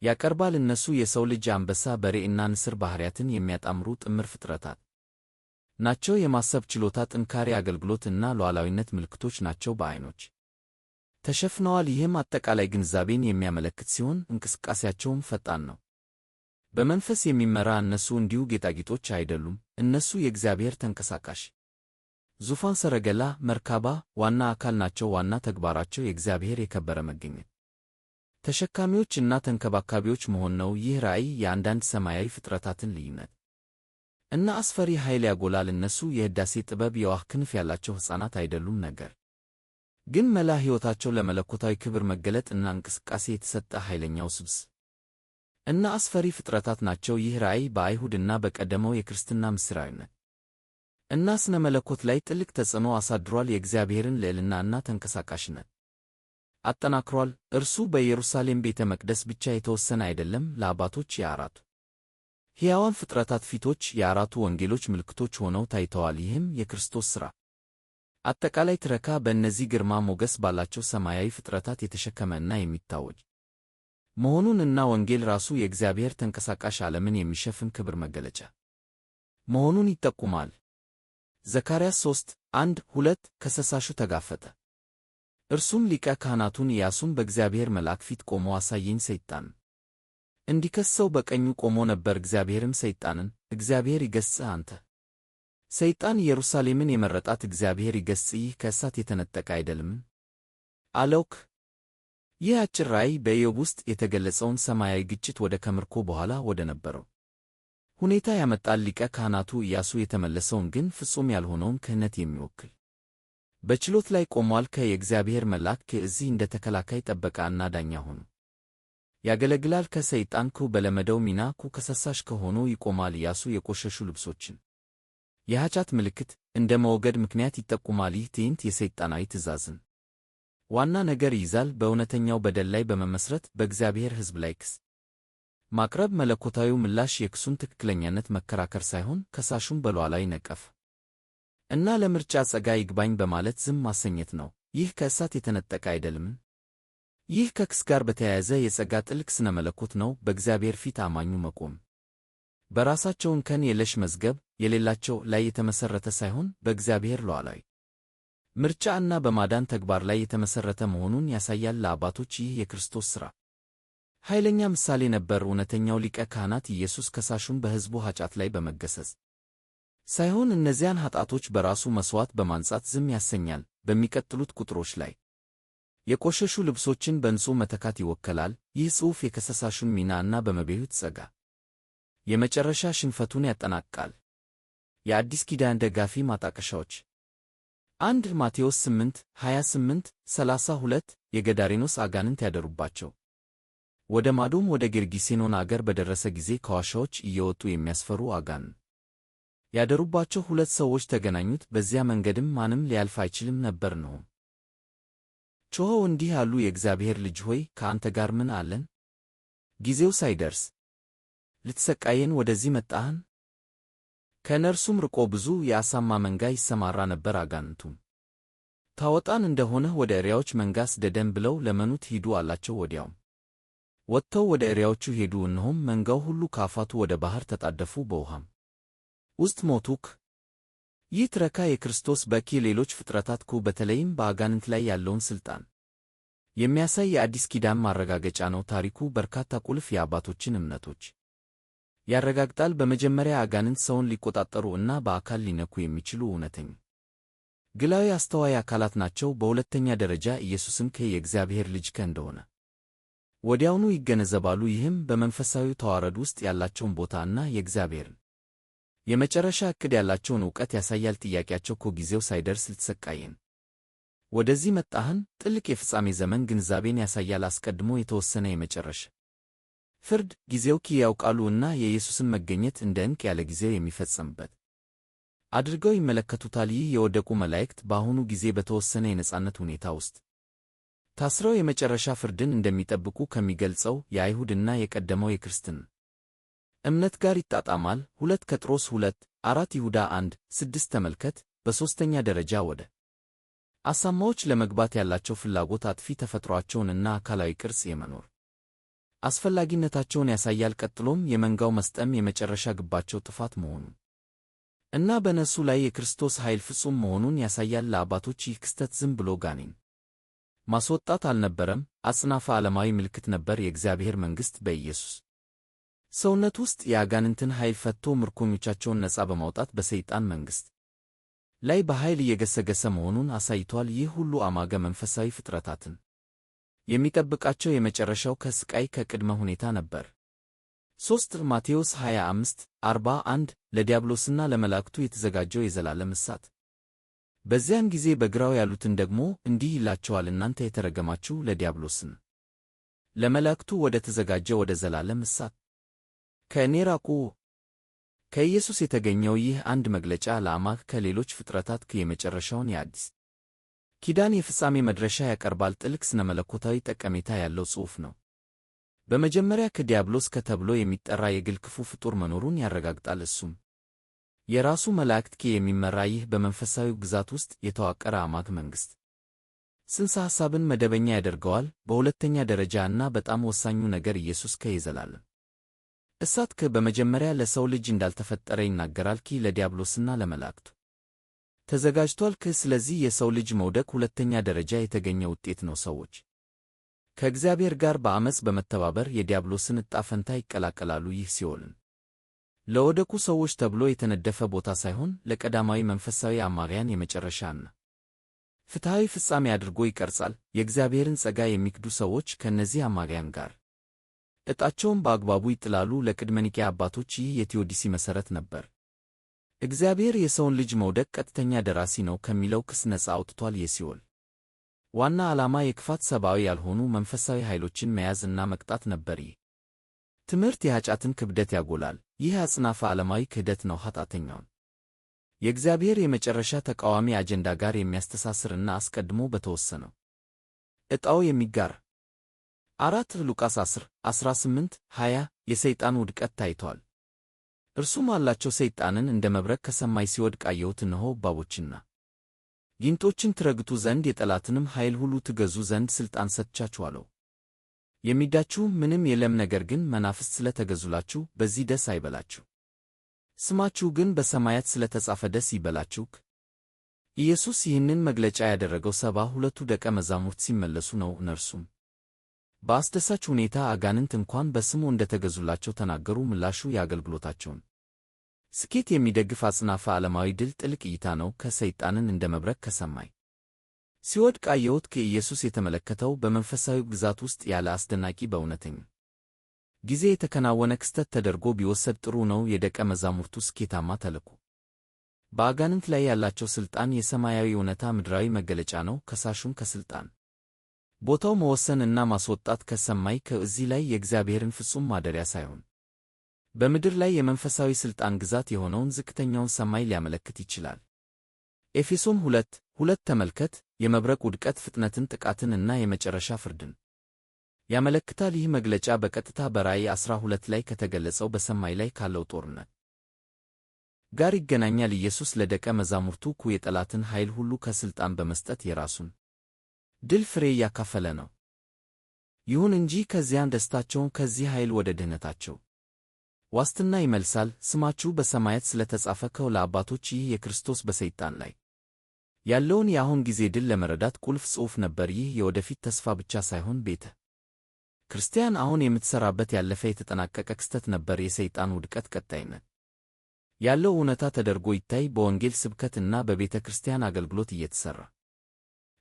ያቀርባል። እነሱ የሰው ልጅ፣ አንበሳ፣ በሬ እና ንስር ባሕርያትን የሚያጣምሩ ጥምር ፍጥረታት ናቸው። የማሰብ ችሎታ፣ ጥንካሬ፣ አገልግሎት እና ሉዓላዊነት ምልክቶች ናቸው። በዓይኖች ተሸፍነዋል። ይህም አጠቃላይ ግንዛቤን የሚያመለክት ሲሆን እንቅስቃሴያቸውም ፈጣን ነው። በመንፈስ የሚመራ እነሱ እንዲሁ ጌጣጌጦች አይደሉም። እነሱ የእግዚአብሔር ተንቀሳቃሽ ዙፋን፣ ሰረገላ፣ መርካባ ዋና አካል ናቸው። ዋና ተግባራቸው የእግዚአብሔር የከበረ መገኘት ተሸካሚዎች እና ተንከባካቢዎች መሆን ነው። ይህ ራእይ የአንዳንድ ሰማያዊ ፍጥረታትን ልዩነት እና አስፈሪ ኃይል ያጎላል። እነሱ የሕዳሴ ጥበብ፣ የዋህ ክንፍ ያላቸው ሕፃናት አይደሉም፣ ነገር ግን መላ ሕይወታቸው ለመለኮታዊ ክብር መገለጥ እና እንቅስቃሴ የተሰጠ ኃይለኛ ውስብስብ እና አስፈሪ ፍጥረታት ናቸው። ይህ ራእይ በአይሁድና በቀደመው የክርስትና ምስጢራዊነት እና ስነ መለኮት ላይ ጥልቅ ተጽዕኖ አሳድሯል። የእግዚአብሔርን ልዕልና እና ተንቀሳቃሽነት አጠናክሯል። እርሱ በኢየሩሳሌም ቤተ መቅደስ ብቻ የተወሰነ አይደለም። ለአባቶች የአራቱ ሕያዋን ፍጥረታት ፊቶች የአራቱ ወንጌሎች ምልክቶች ሆነው ታይተዋል። ይህም የክርስቶስ ሥራ አጠቃላይ ትረካ በእነዚህ ግርማ ሞገስ ባላቸው ሰማያዊ ፍጥረታት የተሸከመ እና የሚታወጅ መሆኑን እና ወንጌል ራሱ የእግዚአብሔር ተንቀሳቃሽ ዓለምን የሚሸፍን ክብር መገለጫ መሆኑን ይጠቁማል። ዘካርያስ 3:1-2 ከሰሳሹ ተጋፈጠ። እርሱም ሊቀ ካህናቱን ኢያሱን በእግዚአብሔር መልአክ ፊት ቆሞ አሳየኝ። ሰይጣን እንዲከሰው በቀኙ ቆሞ ነበር። እግዚአብሔርም ሰይጣንን እግዚአብሔር ይገሥጽህ፣ አንተ ሰይጣን ኢየሩሳሌምን የመረጣት እግዚአብሔር ይገሥጽህ፣ ይህ ከእሳት የተነጠቀ አይደለምን? አለውክ። ይህ አጭር ራእይ በኢዮብ ውስጥ የተገለጸውን ሰማያዊ ግጭት ወደ ከምርኮ በኋላ ወደ ነበረው ሁኔታ ያመጣል። ሊቀ ካህናቱ ኢያሱ የተመለሰውን ግን ፍጹም ያልሆነውን ክህነት የሚወክል በችሎት ላይ ቆሟል። የእግዚአብሔር መልአክ እዚህ እንደ ተከላካይ ጠበቃ እና ዳኛ ሆኖ ያገለግላል። ከሰይጣን በለመደው ሚና ከሰሳሽ ከሆኑ ይቆማል። ኢያሱ የቆሸሹ ልብሶችን የኃጢአት ምልክት እንደ መወገድ ምክንያት ይጠቁማል። ይህ ትዕይንት የሰይጣናዊ ትእዛዝን ዋና ነገር ይይዛል። በእውነተኛው በደል ላይ በመመስረት በእግዚአብሔር ሕዝብ ላይ ክስ ማቅረብ፣ መለኮታዊው ምላሽ የክሱን ትክክለኛነት መከራከር ሳይሆን ከሳሹን በሉዓላዊ ነቀፍ እና ለምርጫ ጸጋ ይግባኝ በማለት ዝም ማሰኘት ነው። ይህ ከእሳት የተነጠቀ አይደለምን? ይህ ከክስ ጋር በተያያዘ የጸጋ ጥልቅ ስነ መለኮት ነው። በእግዚአብሔር ፊት አማኙ መቆም በራሳቸው እንከን የለሽ መዝገብ የሌላቸው ላይ የተመሠረተ ሳይሆን በእግዚአብሔር ሉዓላዊ ምርጫ እና በማዳን ተግባር ላይ የተመሠረተ መሆኑን ያሳያል። ለአባቶች ይህ የክርስቶስ ሥራ ኃይለኛ ምሳሌ ነበር። እውነተኛው ሊቀ ካህናት ኢየሱስ ከሳሹን በሕዝቡ ኃጢአት ላይ በመገሰጽ ሳይሆን እነዚያን ኃጢአቶች በራሱ መሥዋዕት በማንጻት ዝም ያሰኛል። በሚቀጥሉት ቁጥሮች ላይ የቆሸሹ ልብሶችን በንጹሕ መተካት ይወከላል። ይህ ጽሑፍ የከሰሳሹን ሚና እና በመቤሁት ጸጋ የመጨረሻ ሽንፈቱን ያጠናቅቃል። የአዲስ ኪዳን ደጋፊ ማጣቀሻዎች 1 ማቴዎስ 8:28-32 የገዳሬኖስ አጋንንት ያደሩባቸው። ወደ ማዶም ወደ ጌርጌሴኖን አገር በደረሰ ጊዜ ከዋሻዎች እየወጡ የሚያስፈሩ አጋንንት ያደሩባቸው 2 ሰዎች ተገናኙት። በዚያ መንገድም ማንም ሊያልፍ አይችልም ነበር ነው። ጮኸው እንዲህ አሉ፣ የእግዚአብሔር ልጅ ሆይ ከአንተ ጋር ምን አለን? ጊዜው ሳይደርስ ልትሰቃየን ወደዚህ መጣህን? ከእነርሱም ርቆ ብዙ የአሳማ መንጋ ይሰማራ ነበር። አጋንንቱም ታወጣን እንደሆነ ወደ እሪያዎች መንጋ ስደደን ብለው ለመኑት። ሂዱ አላቸው። ወዲያውም ወጥተው ወደ እሪያዎቹ ሄዱ። እነሆም መንጋው ሁሉ ከአፋቱ ወደ ባሕር ተጣደፉ፣ በውሃም ውስጥ ሞቱክ። ይህ ትረካ የክርስቶስ በኪ ሌሎች ፍጥረታት በተለይም በአጋንንት ላይ ያለውን ሥልጣን የሚያሳይ የአዲስ ኪዳን ማረጋገጫ ነው። ታሪኩ በርካታ ቁልፍ የአባቶችን እምነቶች ያረጋግጣል። በመጀመሪያ አጋንንት ሰውን ሊቆጣጠሩ እና በአካል ሊነኩ የሚችሉ እውነተኛ ግላዊ አስተዋይ አካላት ናቸው። በሁለተኛ ደረጃ ኢየሱስም የእግዚአብሔር ልጅ እንደሆነ ወዲያውኑ ይገነዘባሉ። ይህም በመንፈሳዊው ተዋረድ ውስጥ ያላቸውን ቦታ እና የእግዚአብሔርን የመጨረሻ ዕቅድ ያላቸውን ዕውቀት ያሳያል። ጥያቄያቸው ጊዜው ሳይደርስ ልትሰቃየን ወደዚህ መጣህን? ጥልቅ የፍጻሜ ዘመን ግንዛቤን ያሳያል። አስቀድሞ የተወሰነ የመጨረሻ ፍርድ ጊዜው ያውቃሉ እና የኢየሱስን መገኘት እንደ እንቅ ያለ ጊዜው የሚፈጸምበት አድርገው ይመለከቱታል። ይህ የወደቁ መላእክት በአሁኑ ጊዜ በተወሰነ የነጻነት ሁኔታ ውስጥ ታስረው የመጨረሻ ፍርድን እንደሚጠብቁ ከሚገልጸው የአይሁድና የቀደመው የክርስትና እምነት ጋር ይጣጣማል። 2 ጴጥሮስ 2:4 ይሁዳ 1:6 ተመልከት። በሦስተኛ ደረጃ ወደ አሳማዎች ለመግባት ያላቸው ፍላጎት አጥፊ ተፈጥሯቸውንና አካላዊ ቅርጽ የመኖር አስፈላጊነታቸውን ያሳያል። ቀጥሎም የመንጋው መስጠም የመጨረሻ ግባቸው ጥፋት መሆኑን እና በነሱ ላይ የክርስቶስ ኃይል ፍጹም መሆኑን ያሳያል። ለአባቶች ይህ ክስተት ዝም ብሎ ጋኔን ማስወጣት አልነበረም፣ አጽናፈ ዓለማዊ ምልክት ነበር። የእግዚአብሔር መንግሥት በኢየሱስ ሰውነት ውስጥ የአጋንንትን ኃይል ፈትቶ ምርኮኞቻቸውን ነፃ በማውጣት በሰይጣን መንግሥት ላይ በኃይል እየገሰገሰ መሆኑን አሳይቷል። ይህ ሁሉ አማገ መንፈሳዊ ፍጥረታትን የሚጠብቃቸው የመጨረሻው ከስቃይ ከቅድመ ሁኔታ ነበር። 3 ማቴዎስ 25:41 ለዲያብሎስና ለመላእክቱ የተዘጋጀው የዘላለም እሳት። በዚያን ጊዜ በግራው ያሉትን ደግሞ እንዲህ ይላቸዋል፣ እናንተ የተረገማችሁ ለዲያብሎስና ለመላእክቱ ወደ ተዘጋጀው ወደ ዘላለም እሳት ከእኔ ራቁ። ከኢየሱስ የተገኘው ይህ አንድ መግለጫ ለአማግ ከሌሎች ፍጥረታት የመጨረሻውን የአዲስ ኪዳን የፍጻሜ መድረሻ ያቀርባል። ጥልቅ ስነ መለኮታዊ ጠቀሜታ ያለው ጽሑፍ ነው። በመጀመሪያ ዲያብሎስ ተብሎ የሚጠራ የግል ክፉ ፍጡር መኖሩን ያረጋግጣል። እሱም የራሱ መላእክት የሚመራ ይህ በመንፈሳዊው ግዛት ውስጥ የተዋቀረ አማግ መንግሥት ጽንሰ ሐሳብን መደበኛ ያደርገዋል። በሁለተኛ ደረጃ እና በጣም ወሳኙ ነገር ኢየሱስ የዘላለም እሳት በመጀመሪያ ለሰው ልጅ እንዳልተፈጠረ ይናገራል። ለዲያብሎስና ለመላእክቱ ተዘጋጅቷል። ስለዚህ የሰው ልጅ መውደቅ ሁለተኛ ደረጃ የተገኘ ውጤት ነው። ሰዎች ከእግዚአብሔር ጋር በአመፅ በመተባበር የዲያብሎስን ዕጣ ፈንታ ይቀላቀላሉ። ይህ ሲኦልን ለወደቁ ሰዎች ተብሎ የተነደፈ ቦታ ሳይሆን ለቀዳማዊ መንፈሳዊ አማርያን የመጨረሻና ፍትሐዊ ፍጻሜ አድርጎ ይቀርጻል። የእግዚአብሔርን ጸጋ የሚክዱ ሰዎች ከእነዚህ አማርያን ጋር ዕጣቸውን በአግባቡ ይጥላሉ። ለቅድመ ኒቅያ አባቶች ይህ የቴዎዲሲ መሠረት ነበር። እግዚአብሔር የሰውን ልጅ መውደቅ ቀጥተኛ ደራሲ ነው ከሚለው ክስ ነፃ አውጥቷል። የሲኦል ዋና ዓላማ የክፋት ሰብአዊ ያልሆኑ መንፈሳዊ ኃይሎችን መያዝ እና መቅጣት ነበር። ይህ ትምህርት የኃጢአትን ክብደት ያጎላል። ይህ አጽናፈ ዓለማዊ ክህደት ነው ኃጢአተኛውን የእግዚአብሔር የመጨረሻ ተቃዋሚ አጀንዳ ጋር የሚያስተሳስር እና አስቀድሞ በተወሰነው ዕጣው የሚጋር 4 ሉቃስ 10:18-20 የሰይጣን ውድቀት ታይቷል። እርሱም አላቸው ሰይጣንን እንደ መብረቅ ከሰማይ ሲወድቅ አየሁት። እነሆ እባቦችና ጊንጦችን ትረግጡ ዘንድ የጠላትንም ኃይል ሁሉ ትገዙ ዘንድ ሥልጣን ሰጥቻችኋለሁ። የሚዳችሁ ምንም የለም፣ ነገር ግን መናፍስት ስለ ተገዙላችሁ በዚህ ደስ አይበላችሁ፣ ስማችሁ ግን በሰማያት ስለ ተጻፈ ደስ ይበላችሁ። ኢየሱስ ይህንን መግለጫ ያደረገው 72ቱ ደቀ መዛሙርት ሲመለሱ ነው። እነርሱም በአስደሳች ሁኔታ አጋንንት እንኳን በስሙ እንደተገዙላቸው ተናገሩ። ምላሹ የአገልግሎታቸውን ስኬት የሚደግፍ አጽናፈ ዓለማዊ ድል ጥልቅ እይታ ነው። ከሰይጣንን እንደ መብረቅ ከሰማይ ሲወድቅ አየሁት። ኢየሱስ የተመለከተው በመንፈሳዊ ግዛት ውስጥ ያለ አስደናቂ በእውነተኛ ጊዜ የተከናወነ ክስተት ተደርጎ ቢወሰድ ጥሩ ነው። የደቀ መዛሙርቱ ስኬታማ ተልእኮ በአጋንንት ላይ ያላቸው ሥልጣን የሰማያዊ እውነታ ምድራዊ መገለጫ ነው። ከሳሹን ከሥልጣን ቦታው መወሰን እና ማስወጣት ከሰማይ ከእዚህ ላይ የእግዚአብሔርን ፍጹም ማደሪያ ሳይሆን በምድር ላይ የመንፈሳዊ ሥልጣን ግዛት የሆነውን ዝቅተኛውን ሰማይ ሊያመለክት ይችላል። ኤፌሶን 2:2 ተመልከት። የመብረቅ ውድቀት ፍጥነትን፣ ጥቃትን እና የመጨረሻ ፍርድን ያመለክታል። ይህ መግለጫ በቀጥታ በራእይ 12 ላይ ከተገለጸው በሰማይ ላይ ካለው ጦርነት ጋር ይገናኛል። ኢየሱስ ለደቀ መዛሙርቱ የጠላትን ኃይል ሁሉ ከሥልጣን በመስጠት የራሱን ድል ፍሬ እያካፈለ ነው። ይሁን እንጂ ከዚያን ደስታቸውን ከዚህ ኃይል ወደ ድህነታቸው ዋስትና ይመልሳል። ስማችሁ በሰማያት ስለተጻፈ ለአባቶች ይህ የክርስቶስ በሰይጣን ላይ ያለውን የአሁን ጊዜ ድል ለመረዳት ቁልፍ ጽሑፍ ነበር። ይህ የወደፊት ተስፋ ብቻ ሳይሆን ቤተ ክርስቲያን አሁን የምትሠራበት ያለፈ የተጠናቀቀ ክስተት ነበር። የሰይጣን ውድቀት ቀጣይነት ያለው እውነታ ተደርጎ ይታይ በወንጌል ስብከት እና በቤተ ክርስቲያን አገልግሎት እየተሠራ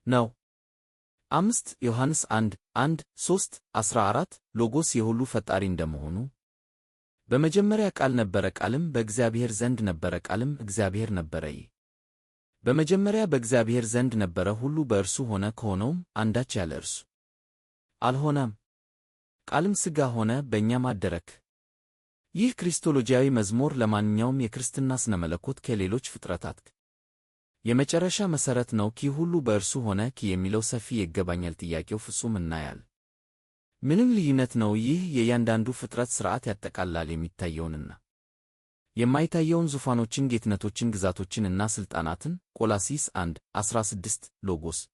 ነው። 5 ዮሐንስ 1:1-3 14 ሎጎስ የሁሉ ፈጣሪ እንደመሆኑ በመጀመሪያ ቃል ነበረ፣ ቃልም በእግዚአብሔር ዘንድ ነበረ፣ ቃልም እግዚአብሔር ነበረ። ይህ በመጀመሪያ በእግዚአብሔር ዘንድ ነበረ። ሁሉ በእርሱ ሆነ፣ ከሆነውም አንዳች ያለ እርሱ አልሆነም። ቃልም ሥጋ ሆነ፣ በእኛም አደረክ። ይህ ክሪስቶሎጂያዊ መዝሙር ለማንኛውም የክርስትና ስነ መለኮት ከሌሎች ፍጥረታት የመጨረሻ መሠረት ነው። ሁሉ በእርሱ ሆነ የሚለው ሰፊ የይገባኛል ጥያቄው ፍጹም እናያል። ምንም ልዩነት ነው። ይህ የእያንዳንዱ ፍጥረት ሥርዓት ያጠቃልላል፣ የሚታየውንና የማይታየውን፣ ዙፋኖችን፣ ጌትነቶችን፣ ግዛቶችን እና ሥልጣናትን። ቆላስይስ 1:16 ሎጎስ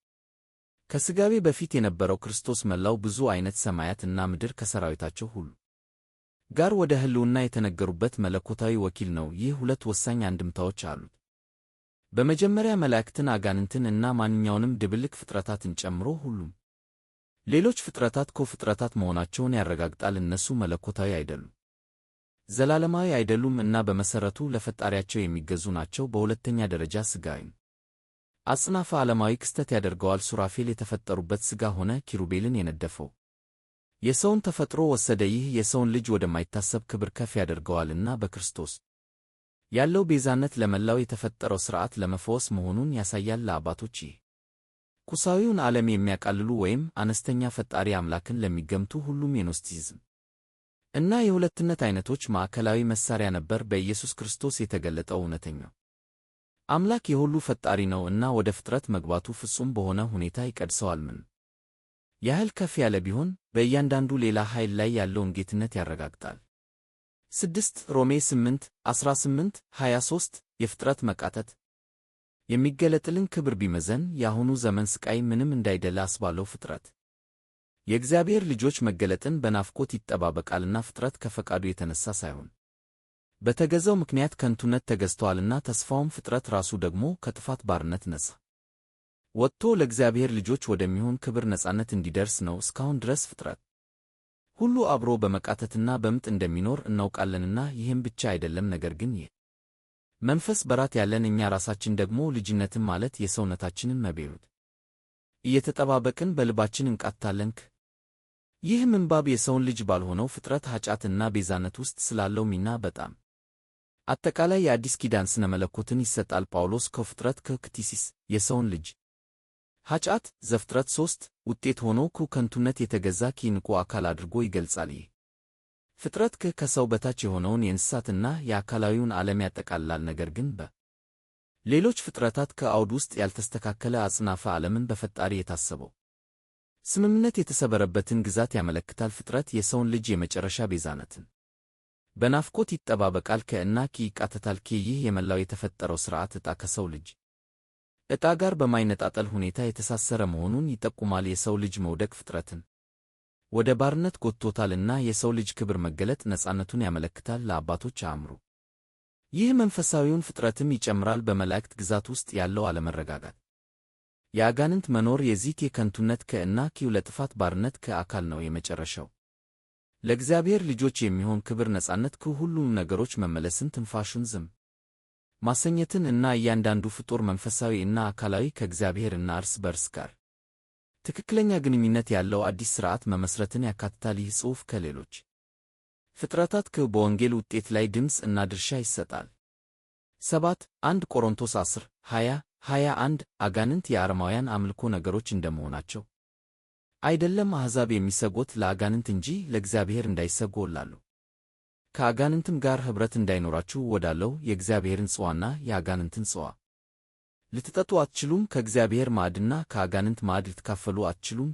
ከሥጋዌ በፊት የነበረው ክርስቶስ መላው ብዙ ዓይነት ሰማያት እና ምድር ከሠራዊታቸው ሁሉ ጋር ወደ ሕልውና የተነገሩበት መለኮታዊ ወኪል ነው። ይህ ሁለት ወሳኝ አንድምታዎች አሉት። በመጀመሪያ መላእክትን፣ አጋንንትን እና ማንኛውንም ድብልቅ ፍጥረታትን ጨምሮ ሁሉም ሌሎች ፍጥረታት ፍጥረታት መሆናቸውን ያረጋግጣል። እነሱ መለኮታዊ አይደሉም፣ ዘላለማዊ አይደሉም እና በመሠረቱ ለፈጣሪያቸው የሚገዙ ናቸው። በሁለተኛ ደረጃ ሥጋዊም አጽናፈ ዓለማዊ ክስተት ያደርገዋል። ሱራፌል የተፈጠሩበት ሥጋ ሆነ፣ ኪሩቤልን የነደፈው የሰውን ተፈጥሮ ወሰደ። ይህ የሰውን ልጅ ወደማይታሰብ ክብር ከፍ ያደርገዋልና በክርስቶስ ያለው ቤዛነት ለመላው የተፈጠረው ሥርዓት ለመፈወስ መሆኑን ያሳያል። ለአባቶች ይህ ቁሳዊውን ዓለም የሚያቃልሉ ወይም አነስተኛ ፈጣሪ አምላክን ለሚገምቱ ሁሉም የኖስቲዝም እና የሁለትነት ዓይነቶች ማዕከላዊ መሣሪያ ነበር። በኢየሱስ ክርስቶስ የተገለጠው እውነተኛው አምላክ የሁሉ ፈጣሪ ነው እና ወደ ፍጥረት መግባቱ ፍጹም በሆነ ሁኔታ ይቀድሰዋል። ምን ያህል ከፍ ያለ ቢሆን በእያንዳንዱ ሌላ ኃይል ላይ ያለውን ጌትነት ያረጋግጣል። 6 ሮሜ 8:18-23 የፍጥረት መቃተት የሚገለጥልን ክብር ቢመዘን የአሁኑ ዘመን ሥቃይ ምንም እንዳይደለ አስባለው። ፍጥረት የእግዚአብሔር ልጆች መገለጥን በናፍቆት ይጠባበቃልና ፍጥረት ከፈቃዱ የተነሣ ሳይሆን በተገዛው ምክንያት ከንቱነት ተገዝተዋልና ተስፋውም ፍጥረት ራሱ ደግሞ ከጥፋት ባርነት ነፃ ወጥቶ ለእግዚአብሔር ልጆች ወደሚሆን ክብር ነፃነት እንዲደርስ ነው። እስካሁን ድረስ ፍጥረት ሁሉ አብሮ በመቃተትና በምጥ እንደሚኖር እናውቃለንና ይህም ብቻ አይደለም፣ ነገር ግን ይህ መንፈስ በራት ያለን እኛ ራሳችን ደግሞ ልጅነትን ማለት የሰውነታችንን መቤዠት እየተጠባበቅን በልባችን እንቃትታለን። ይህ ምንባብ የሰውን ልጅ ባልሆነው ፍጥረት ኃጢአትና ቤዛነት ውስጥ ስላለው ሚና በጣም አጠቃላይ የአዲስ ኪዳን ስነ መለኮትን ይሰጣል። ጳውሎስ ከፍጥረት ከክቲሲስ የሰውን ልጅ ኃጢአት ዘፍጥረት 3 ውጤት ሆኖ ከንቱነት የተገዛ ንቁ አካል አድርጎ ይገልጻል። ይህ ፍጥረት ከሰው በታች የሆነውን የእንስሳትና የአካላዊውን ዓለም ያጠቃልላል። ነገር ግን በሌሎች ፍጥረታት ከአውድ ውስጥ ያልተስተካከለ አጽናፈ ዓለምን በፈጣሪ የታሰበው ስምምነት የተሰበረበትን ግዛት ያመለክታል። ፍጥረት የሰውን ልጅ የመጨረሻ ቤዛነትን በናፍቆት ይጠባበቃል እና ይቃተታል። ይህ የመላው የተፈጠረው ሥርዓት ዕጣ ከሰው ልጅ ዕጣ ጋር በማይነጣጠል ሁኔታ የተሳሰረ መሆኑን ይጠቁማል። የሰው ልጅ መውደቅ ፍጥረትን ወደ ባርነት ጎትቶታልና የሰው ልጅ ክብር መገለጥ ነፃነቱን ያመለክታል። ለአባቶች አእምሮ ይህ መንፈሳዊውን ፍጥረትም ይጨምራል። በመላእክት ግዛት ውስጥ ያለው አለመረጋጋት፣ የአጋንንት መኖር የዚህ የከንቱነት እና ለጥፋት ባርነት አካል ነው። የመጨረሻው ለእግዚአብሔር ልጆች የሚሆን ክብር ነፃነት ሁሉም ነገሮች መመለስን፣ ትንፋሹን ዝም ማሰኘትን እና እያንዳንዱ ፍጡር መንፈሳዊ እና አካላዊ ከእግዚአብሔር እና እርስ በርስ ጋር ትክክለኛ ግንኙነት ያለው አዲስ ሥርዓት መመስረትን ያካትታል። ይህ ጽሑፍ ከሌሎች ፍጥረታት በወንጌል ውጤት ላይ ድምፅ እና ድርሻ ይሰጣል። 1 ቆሮንቶስ 10:20-21 አጋንንት የአረማውያን አምልኮ ነገሮች እንደመሆናቸው አይደለም አሕዛብ የሚሰጉት ለአጋንንት እንጂ ለእግዚአብሔር እንዳይሰጉ እላለሁ። ከአጋንንትም ጋር ኅብረት እንዳይኖራችሁ ወዳለው የእግዚአብሔርን ጽዋና የአጋንንትን ጽዋ ልትጠጡ አትችሉም። ከእግዚአብሔር ማዕድና ከአጋንንት ማዕድ ልትካፈሉ አትችሉም።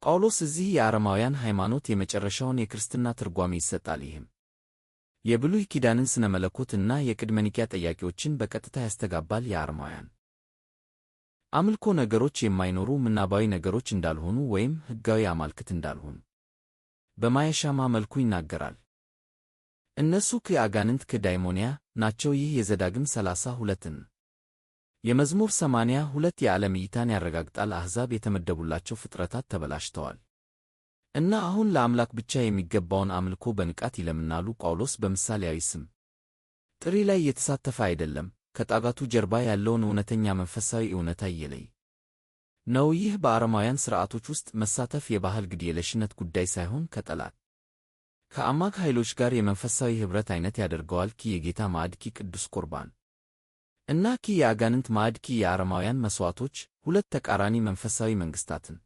ጳውሎስ እዚህ የአረማውያን ሃይማኖት የመጨረሻውን የክርስትና ትርጓሜ ይሰጣል። ይህም የብሉይ ኪዳንን ስነ መለኮት እና የቅድመ ኒቅያ ጥያቄዎችን በቀጥታ ያስተጋባል። የአረማውያን አምልኮ ነገሮች የማይኖሩ ምናባዊ ነገሮች እንዳልሆኑ ወይም ሕጋዊ አማልክት እንዳልሆኑ በማያሻማ መልኩ ይናገራል። እነሱ ከአጋንንት ከዳይሞንያ ናቸው። ይህ የዘዳግም 32ን የመዝሙር 82 የዓለም እይታን ያረጋግጣል። አሕዛብ የተመደቡላቸው ፍጥረታት ተበላሽተዋል እና አሁን ለአምላክ ብቻ የሚገባውን አምልኮ በንቃት ይለምናሉ። ጳውሎስ በምሳሌያዊ ስም ጥሪ ላይ የተሳተፈ አይደለም፣ ከጣጋቱ ጀርባ ያለውን እውነተኛ መንፈሳዊ እውነታ እየለየ ነው። ይህ በአረማውያን ሥርዓቶች ውስጥ መሳተፍ የባህል ግድየለሽነት ጉዳይ ሳይሆን ከጠላት ከአማክ ኃይሎች ጋር የመንፈሳዊ ኅብረት ዓይነት ያደርገዋል። የጌታ ማዕድ ቅዱስ ቁርባን እና የአጋንንት ማዕድ የአረማውያን መሥዋዕቶች ሁለት ተቃራኒ መንፈሳዊ መንግሥታትን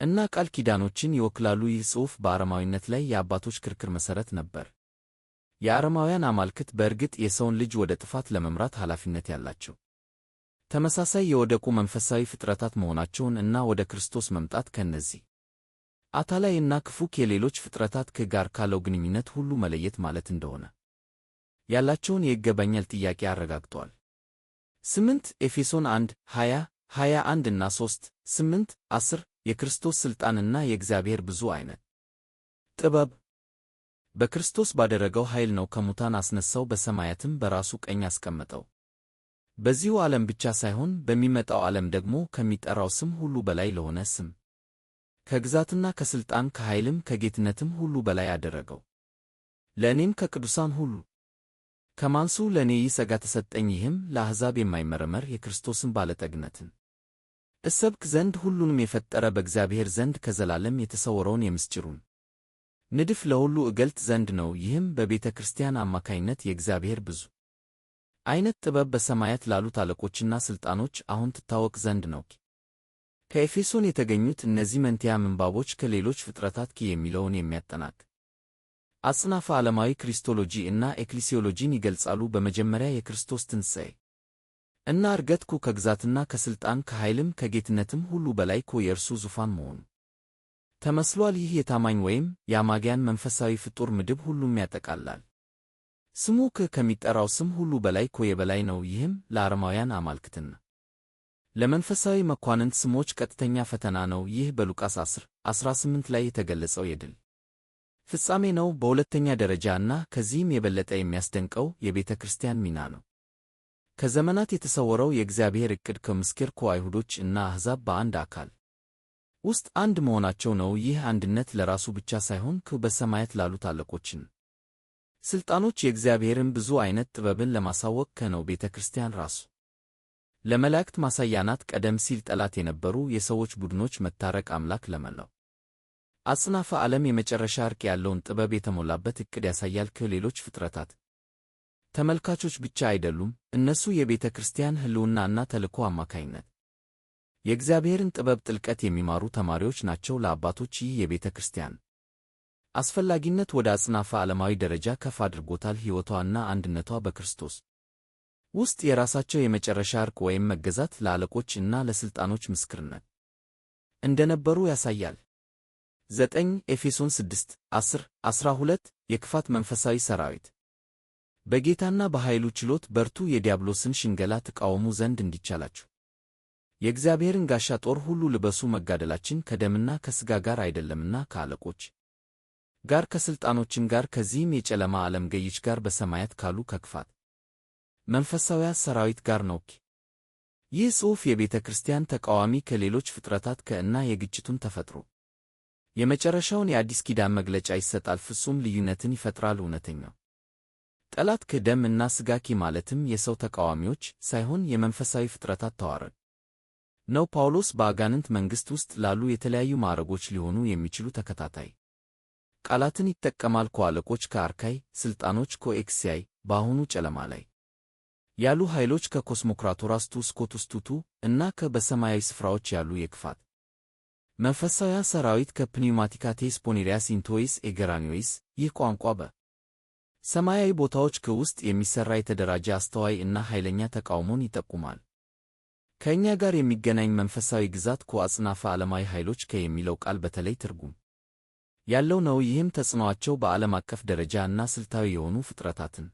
እና ቃል ኪዳኖችን ይወክላሉ። ይህ ጽሑፍ በአረማዊነት ላይ የአባቶች ክርክር መሠረት ነበር። የአረማውያን አማልክት በእርግጥ የሰውን ልጅ ወደ ጥፋት ለመምራት ኃላፊነት ያላቸው ተመሳሳይ የወደቁ መንፈሳዊ ፍጥረታት መሆናቸውን እና ወደ ክርስቶስ መምጣት ከእነዚህ አታላይ እና ክፉ የሌሎች ፍጥረታት ጋር ካለው ግንኙነት ሁሉ መለየት ማለት እንደሆነ ያላቸውን የይገባኛል ጥያቄ አረጋግጠዋል። 8 ኤፌሶን 1 20 21 እና 3 8 10 የክርስቶስ ሥልጣንና የእግዚአብሔር ብዙ ዓይነት ጥበብ በክርስቶስ ባደረገው ኃይል ነው። ከሙታን አስነሳው፣ በሰማያትም በራሱ ቀኝ አስቀመጠው። በዚሁ ዓለም ብቻ ሳይሆን በሚመጣው ዓለም ደግሞ ከሚጠራው ስም ሁሉ በላይ ለሆነ ስም ከግዛትና ከሥልጣን ከኃይልም ከጌትነትም ሁሉ በላይ አደረገው። ለእኔም ከቅዱሳን ሁሉ ከማንሱ ለእኔ ይህ ጸጋ ተሰጠኝ፣ ይህም ለአሕዛብ የማይመረመር የክርስቶስን ባለጠግነትን እሰብክ ዘንድ ሁሉንም የፈጠረ በእግዚአብሔር ዘንድ ከዘላለም የተሰወረውን የምስጢሩን ንድፍ ለሁሉ እገልጥ ዘንድ ነው። ይህም በቤተ ክርስቲያን አማካይነት የእግዚአብሔር ብዙ ዓይነት ጥበብ በሰማያት ላሉት አለቆችና ሥልጣኖች አሁን ትታወቅ ዘንድ ነው። ከኤፌሶን የተገኙት እነዚህ መንትያ ምንባቦች ከሌሎች ፍጥረታት የሚለውን የሚያጠናቅ አጽናፈ ዓለማዊ ክሪስቶሎጂ እና ኤክሊሲዮሎጂን ይገልጻሉ። በመጀመሪያ የክርስቶስ ትንሣኤ እና እርገት ከግዛትና ከሥልጣን ከኃይልም ከጌትነትም ሁሉ በላይ የእርሱ ዙፋን መሆኑ ተመስሏል። ይህ የታማኝ ወይም የአማጊያን መንፈሳዊ ፍጡር ምድብ ሁሉም ያጠቃልላል። ስሙ ከሚጠራው ስም ሁሉ በላይ የበላይ ነው። ይህም ለአረማውያን አማልክትና ለመንፈሳዊ መኳንንት ስሞች ቀጥተኛ ፈተና ነው። ይህ በሉቃስ 10:18 ላይ የተገለጸው የድል ፍጻሜ ነው። በሁለተኛ ደረጃ እና ከዚህም የበለጠ የሚያስደንቀው የቤተ ክርስቲያን ሚና ነው። ከዘመናት የተሰወረው የእግዚአብሔር ዕቅድ ከምስክር አይሁዶች እና አሕዛብ በአንድ አካል ውስጥ አንድ መሆናቸው ነው። ይህ አንድነት ለራሱ ብቻ ሳይሆን በሰማያት ላሉት አለቆችን ሥልጣኖች የእግዚአብሔርን ብዙ ዓይነት ጥበብን ለማሳወቅ ነው። ቤተ ክርስቲያን ራሱ ለመላእክት ማሳያ ናት። ቀደም ሲል ጠላት የነበሩ የሰዎች ቡድኖች መታረቅ አምላክ ለመላው አጽናፈ ዓለም የመጨረሻ ዕርቅ ያለውን ጥበብ የተሞላበት ዕቅድ ያሳያል። ከሌሎች ፍጥረታት ተመልካቾች ብቻ አይደሉም። እነሱ የቤተ ክርስቲያን ሕልውናና ተልእኮ አማካይነት የእግዚአብሔርን ጥበብ ጥልቀት የሚማሩ ተማሪዎች ናቸው። ለአባቶች ይህ የቤተ ክርስቲያን አስፈላጊነት ወደ አጽናፈ ዓለማዊ ደረጃ ከፍ አድርጎታል። ሕይወቷና አንድነቷ በክርስቶስ ውስጥ የራሳቸው የመጨረሻ ዕርቅ ወይም መገዛት ለአለቆች እና ለሥልጣኖች ምስክርነት እንደነበሩ ያሳያል። 9 ኤፌሶን 6 10 12 የክፋት መንፈሳዊ ሰራዊት በጌታና በኃይሉ ችሎት በርቱ፣ የዲያብሎስን ሽንገላ ትቃወሙ ዘንድ እንዲቻላችሁ የእግዚአብሔርን ጋሻ ጦር ሁሉ ልበሱ። መጋደላችን ከደምና ከሥጋ ጋር አይደለምና ከአለቆች ጋር ከሥልጣኖችም ጋር ከዚህም የጨለማ ዓለም ገዢዎች ጋር በሰማያት ካሉ ከክፋት መንፈሳውያን ሰራዊት ጋር ነው። ይህ ጽሑፍ የቤተ ክርስቲያን ተቃዋሚ ከሌሎች ፍጥረታት እና የግጭቱን ተፈጥሮ የመጨረሻውን የአዲስ ኪዳን መግለጫ ይሰጣል። ፍጹም ልዩነትን ይፈጥራል። እውነተኛው ጠላት ከደም እና ሥጋ ማለትም የሰው ተቃዋሚዎች ሳይሆን የመንፈሳዊ ፍጥረታት ተዋረድ ነው። ጳውሎስ በአጋንንት መንግሥት ውስጥ ላሉ የተለያዩ ማዕረጎች ሊሆኑ የሚችሉ ተከታታይ ቃላትን ይጠቀማል። ከአለቆች ከአርካይ ሥልጣኖች ከኤክስያይ በአሁኑ ጨለማ ላይ ያሉ ኃይሎች ከኮስሞክራቶራስ ስኮቱስቱቱ እና በሰማያዊ ስፍራዎች ያሉ የክፋት መንፈሳውያን ሰራዊት ከፕኒውማቲካቴስ ፖኔሪያስ ኢንቶይስ ኤገራኒዮይስ ይህ ቋንቋ በሰማያዊ ቦታዎች ውስጥ የሚሠራ የተደራጀ አስተዋይ እና ኃይለኛ ተቃውሞን ይጠቁማል። ከእኛ ጋር የሚገናኝ መንፈሳዊ ግዛት አጽናፈ ዓለማዊ ኃይሎች የሚለው ቃል በተለይ ትርጉም ያለው ነው። ይህም ተጽዕኖአቸው በዓለም አቀፍ ደረጃ እና ስልታዊ የሆኑ ፍጥረታትን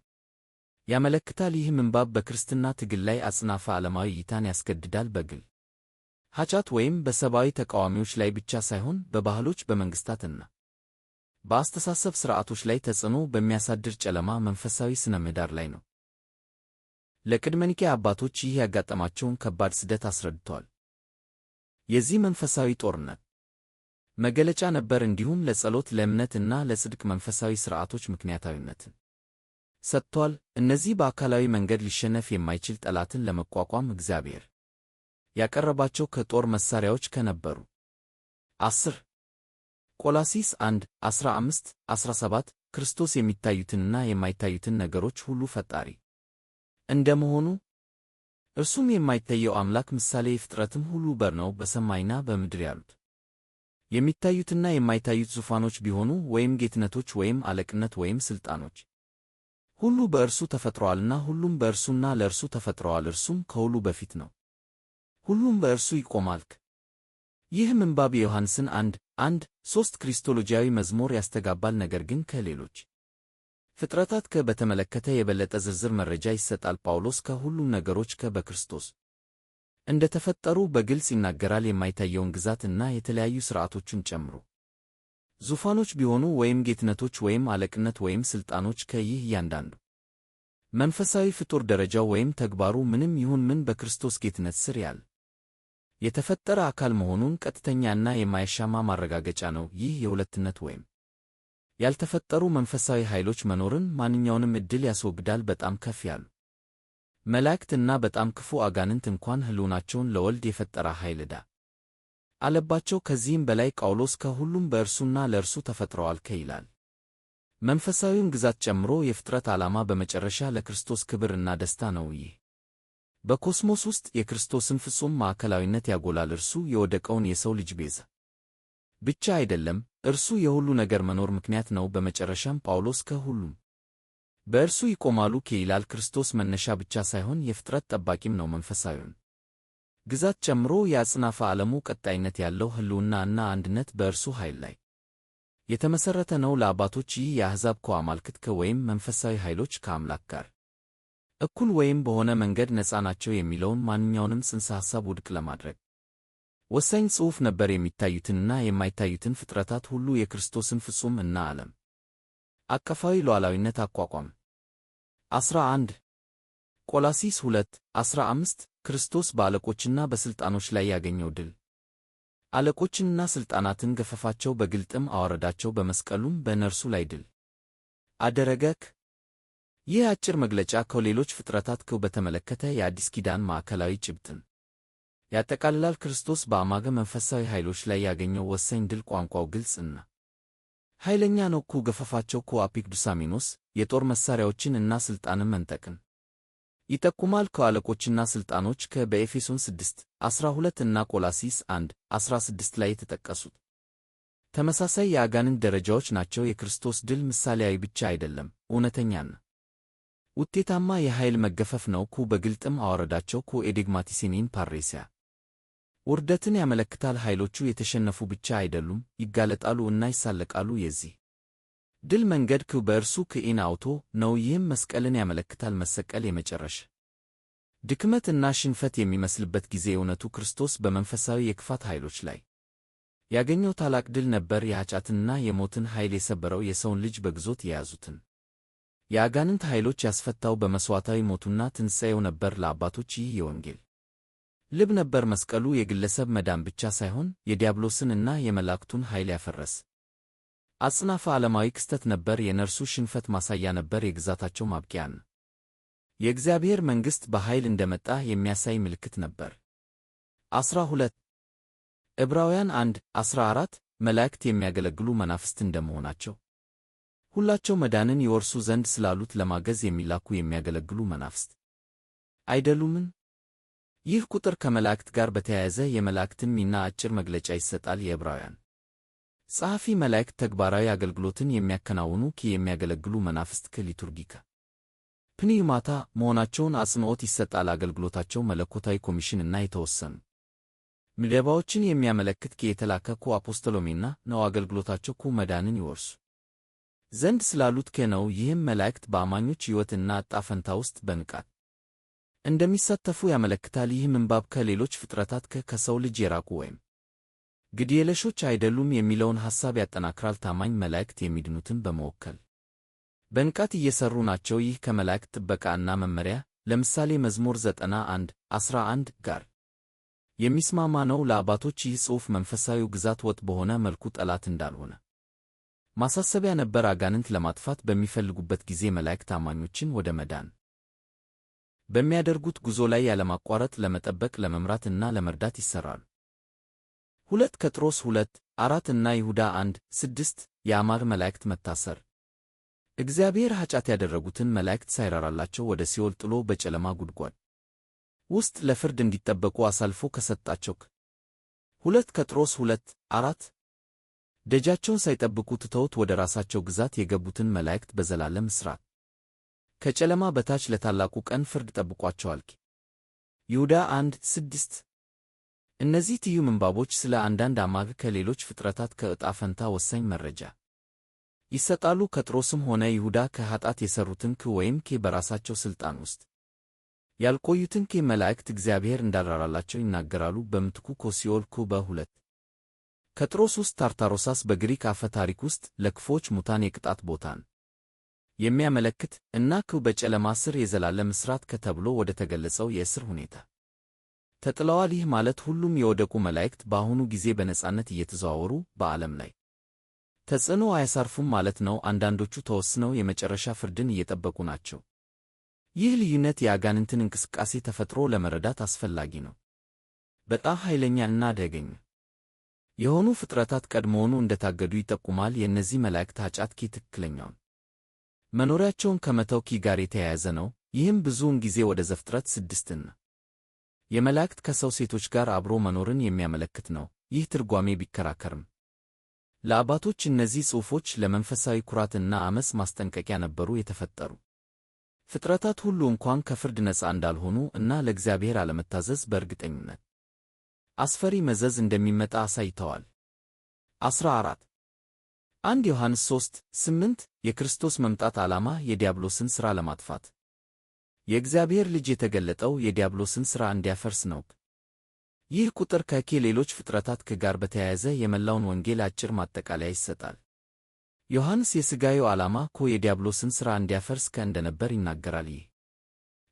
ያመለክታል። ይህ ምንባብ በክርስትና ትግል ላይ አጽናፈ ዓለማዊ እይታን ያስገድዳል። በግል ኃጢአት ወይም በሰብአዊ ተቃዋሚዎች ላይ ብቻ ሳይሆን በባህሎች፣ በመንግሥታትና በአስተሳሰብ ሥርዓቶች ላይ ተጽዕኖ በሚያሳድር ጨለማ መንፈሳዊ ሥነ ምህዳር ላይ ነው። ለቅድመ ኒቅያ አባቶች ይህ ያጋጠማቸውን ከባድ ስደት አስረድተዋል። የዚህ መንፈሳዊ ጦርነት መገለጫ ነበር። እንዲሁም ለጸሎት፣ ለእምነት እና ለጽድቅ መንፈሳዊ ሥርዓቶች ምክንያታዊነትን ሰጥቷል። እነዚህ በአካላዊ መንገድ ሊሸነፍ የማይችል ጠላትን ለመቋቋም እግዚአብሔር ያቀረባቸው ከጦር መሣሪያዎች ከነበሩ 10 ቆላስይስ 1:15-17 ክርስቶስ የሚታዩትንና የማይታዩትን ነገሮች ሁሉ ፈጣሪ እንደመሆኑ እርሱም የማይታየው አምላክ ምሳሌ የፍጥረትም ሁሉ በር ነው። በሰማይና በምድር ያሉት የሚታዩትና የማይታዩት ዙፋኖች ቢሆኑ ወይም ጌትነቶች ወይም አለቅነት ወይም ሥልጣኖች ሁሉ በእርሱ ተፈጥረዋልና ሁሉም በእርሱና ለእርሱ ተፈጥረዋል። እርሱም ከሁሉ በፊት ነው፣ ሁሉም በእርሱ ይቆማል። ይህ ምንባብ የዮሐንስን 1:1-3 ክሪስቶሎጂያዊ መዝሙር ያስተጋባል። ነገር ግን ከሌሎች ፍጥረታት በተመለከተ የበለጠ ዝርዝር መረጃ ይሰጣል። ጳውሎስ ከሁሉም ነገሮች በክርስቶስ እንደተፈጠሩ በግልጽ ይናገራል። የማይታየውን ግዛት እና የተለያዩ ሥርዓቶቹን ጨምሮ ዙፋኖች ቢሆኑ ወይም ጌትነቶች ወይም አለቅነት ወይም ሥልጣኖች ይህ እያንዳንዱ መንፈሳዊ ፍጡር ደረጃው ወይም ተግባሩ ምንም ይሁን ምን በክርስቶስ ጌትነት ስር ያለ የተፈጠረ አካል መሆኑን ቀጥተኛና የማያሻማ ማረጋገጫ ነው። ይህ የሁለትነት ወይም ያልተፈጠሩ መንፈሳዊ ኃይሎች መኖርን ማንኛውንም ዕድል ያስወግዳል። በጣም ከፍ ያሉ መላእክት እና በጣም ክፉ አጋንንት እንኳን ሕልውናቸውን ለወልድ የፈጠረ ኃይል ዕዳ አለባቸው። ከዚህም በላይ ጳውሎስ ከሁሉም በእርሱና ለእርሱ ተፈጥረዋል ይላል። መንፈሳዊውን ግዛት ጨምሮ የፍጥረት ዓላማ በመጨረሻ ለክርስቶስ ክብር እና ደስታ ነው። ይህ በኮስሞስ ውስጥ የክርስቶስን ፍጹም ማዕከላዊነት ያጎላል። እርሱ የወደቀውን የሰው ልጅ ቤዛ ብቻ አይደለም፣ እርሱ የሁሉ ነገር መኖር ምክንያት ነው። በመጨረሻም ጳውሎስ ከሁሉም በእርሱ ይቆማሉ ይላል። ክርስቶስ መነሻ ብቻ ሳይሆን የፍጥረት ጠባቂም ነው። መንፈሳዊውን ግዛት ጨምሮ የአጽናፈ ዓለሙ ቀጣይነት ያለው ሕልውና እና አንድነት በእርሱ ኃይል ላይ የተመሠረተ ነው። ለአባቶች ይህ የአሕዛብ አማልክት ወይም መንፈሳዊ ኃይሎች ከአምላክ ጋር እኩል ወይም በሆነ መንገድ ነፃ ናቸው የሚለውን ማንኛውንም ጽንሰ ሐሳብ ውድቅ ለማድረግ ወሳኝ ጽሑፍ ነበር። የሚታዩትንና የማይታዩትን ፍጥረታት ሁሉ የክርስቶስን ፍጹም እና ዓለም አቀፋዊ ሉዓላዊነት አቋቋም። 11 ቆላስይስ 2:15 ክርስቶስ በአለቆችና በሥልጣኖች ላይ ያገኘው ድል። አለቆችንና ሥልጣናትን ገፈፋቸው፣ በግልጥም አዋረዳቸው፣ በመስቀሉም በእነርሱ ላይ ድል አደረገክ። ይህ አጭር መግለጫ ከሌሎች ፍጥረታት በተመለከተ የአዲስ ኪዳን ማዕከላዊ ጭብጥን ያጠቃልላል። ክርስቶስ በአማገ መንፈሳዊ ኃይሎች ላይ ያገኘው ወሳኝ ድል ቋንቋው ግልጽ እና ኃይለኛ ነው። ገፈፋቸው አፒክዱሳሚኖስ የጦር መሣሪያዎችን እና ሥልጣንን መንጠቅን ይጠቁማል። አለቆችና ሥልጣኖች በኤፌሶን 6:12 እና ቆላስይስ 1:16 ላይ የተጠቀሱት ተመሳሳይ የአጋንንት ደረጃዎች ናቸው። የክርስቶስ ድል ምሳሌያዊ ብቻ አይደለም፣ እውነተኛና ውጤታማ የኃይል መገፈፍ ነው። በግልጥም አዋረዳቸው ኤዴግማቲሲኒን ፓሬሲያ ውርደትን ያመለክታል። ኃይሎቹ የተሸነፉ ብቻ አይደሉም፣ ይጋለጣሉ እና ይሳለቃሉ። የዚህ ድል መንገድ በእርሱ ኢን አውቶ ነው። ይህም መስቀልን ያመለክታል። መሰቀል የመጨረሻ ድክመት እና ሽንፈት የሚመስልበት ጊዜ እውነቱ ክርስቶስ በመንፈሳዊ የክፋት ኃይሎች ላይ ያገኘው ታላቅ ድል ነበር። የኃጢአትንና የሞትን ኃይል የሰበረው፣ የሰውን ልጅ በግዞት የያዙትን የአጋንንት ኃይሎች ያስፈታው በመሥዋዕታዊ ሞቱና ትንሣኤው ነበር። ለአባቶች ይህ የወንጌል ልብ ነበር። መስቀሉ የግለሰብ መዳን ብቻ ሳይሆን የዲያብሎስን እና የመላእክቱን ኃይል ያፈረሰ አጽናፈ ዓለማዊ ክስተት ነበር። የነርሱ ሽንፈት ማሳያ ነበር፣ የግዛታቸው ማብቂያን የእግዚአብሔር መንግሥት በኃይል እንደመጣ የሚያሳይ ምልክት ነበር። 12 ዕብራውያን 1:14 መላእክት የሚያገለግሉ መናፍስት እንደመሆናቸው ሁላቸው መዳንን ይወርሱ ዘንድ ስላሉት ለማገዝ የሚላኩ የሚያገለግሉ መናፍስት አይደሉምን? ይህ ቁጥር ከመላእክት ጋር በተያያዘ የመላእክትን ሚና አጭር መግለጫ ይሰጣል። የዕብራውያን ጸሐፊ መላእክት ተግባራዊ አገልግሎትን የሚያከናውኑ የሚያገለግሉ መናፍስት ሊቱርጊካ ፕኒማታ መሆናቸውን አጽንዖት ይሰጣል። አገልግሎታቸው መለኮታዊ ኮሚሽን እና የተወሰኑ ምደባዎችን የሚያመለክት የተላከ አፖስቶሎሜና ነው። አገልግሎታቸው መዳንን ይወርሱ ዘንድ ስላሉት ነው። ይህም መላእክት በአማኞች ሕይወትና ዕጣ ፈንታ ውስጥ በንቃት እንደሚሳተፉ ያመለክታል። ይህ ምንባብ ከሌሎች ፍጥረታት ከሰው ልጅ የራቁ ወይም ግድየለሾች አይደሉም የሚለውን ሐሳብ ያጠናክራል። ታማኝ መላእክት የሚድኑትን በመወከል በንቃት እየሰሩ ናቸው። ይህ ከመላእክት ጥበቃ እና መመሪያ ለምሳሌ መዝሙር 91:11 ጋር የሚስማማ ነው። ለአባቶች ይህ ጽሑፍ መንፈሳዊው ግዛት ወጥ በሆነ መልኩ ጠላት እንዳልሆነ ማሳሰቢያ ነበር። አጋንንት ለማጥፋት በሚፈልጉበት ጊዜ መላእክት አማኞችን ወደ መዳን በሚያደርጉት ጉዞ ላይ ያለማቋረጥ ለመጠበቅ፣ ለመምራት እና ለመርዳት ይሠራሉ። 2 ጴጥሮስ 2:4 እና ይሁዳ 1:6 የአማር መላእክት መታሰር እግዚአብሔር ኃጢአት ያደረጉትን መላእክት ሳይራራላቸው ወደ ሲኦል ጥሎ በጨለማ ጉድጓድ ውስጥ ለፍርድ እንዲጠበቁ አሳልፎ ከሰጣቸው 2 ጴጥሮስ 2:4 ደጃቸውን ሳይጠብቁ ትተውት ወደ ራሳቸው ግዛት የገቡትን መላእክት በዘላለም እስራት ከጨለማ በታች ለታላቁ ቀን ፍርድ ጠብቋቸዋል። ይሁዳ 1:6 እነዚህ ትዩ ምንባቦች ስለ አንዳንድ አማግ ከሌሎች ፍጥረታት ከዕጣ ፈንታ ወሳኝ መረጃ ይሰጣሉ። ጴጥሮስም ሆነ ይሁዳ ከኃጢአት የሠሩትን ወይም በራሳቸው ሥልጣን ውስጥ ያልቆዩትን መላእክት እግዚአብሔር እንዳልራራላቸው ይናገራሉ። በምትኩ ሲኦል በ2 ጴጥሮስ ውስጥ ታርታሮሳስ በግሪክ አፈ ታሪክ ውስጥ ለክፉዎች ሙታን የቅጣት ቦታን የሚያመለክት እና በጨለማ ስር የዘላለም እስራት ተብሎ ወደ ተገለጸው የእስር ሁኔታ ተጥለዋል። ይህ ማለት ሁሉም የወደቁ መላእክት በአሁኑ ጊዜ በነጻነት እየተዘዋወሩ በዓለም ላይ ተጽዕኖ አያሳርፉም ማለት ነው። አንዳንዶቹ ተወስነው የመጨረሻ ፍርድን እየጠበቁ ናቸው። ይህ ልዩነት የአጋንንትን እንቅስቃሴ ተፈጥሮ ለመረዳት አስፈላጊ ነው። በጣም ኃይለኛ እና አደገኛ የሆኑ ፍጥረታት ቀድሞውኑ እንደታገዱ ይጠቁማል። የእነዚህ መላእክት ኃጢአት ትክክለኛውን መኖሪያቸውን ከመተው ጋር የተያያዘ ነው። ይህም ብዙውን ጊዜ ወደ ዘፍጥረት 6ና የመላእክት ከሰው ሴቶች ጋር አብሮ መኖርን የሚያመለክት ነው። ይህ ትርጓሜ ቢከራከርም ለአባቶች እነዚህ ጽሑፎች ለመንፈሳዊ ኩራትና ዓመፅ ማስጠንቀቂያ ነበሩ። የተፈጠሩ ፍጥረታት ሁሉ እንኳን ከፍርድ ነፃ እንዳልሆኑ እና ለእግዚአብሔር አለመታዘዝ በእርግጠኝነት አስፈሪ መዘዝ እንደሚመጣ አሳይተዋል። 14 1 ዮሐንስ 3:8 የክርስቶስ መምጣት ዓላማ የዲያብሎስን ሥራ ለማጥፋት የእግዚአብሔር ልጅ የተገለጠው የዲያብሎስን ሥራ እንዲያፈርስ ነው። ይህ ቁጥር ሌሎች ፍጥረታት ጋር በተያያዘ የመላውን ወንጌል አጭር ማጠቃለያ ይሰጣል። ዮሐንስ የሥጋዊው ዓላማ የዲያብሎስን ሥራ እንዲያፈርስ እንደነበር ይናገራል። ይህ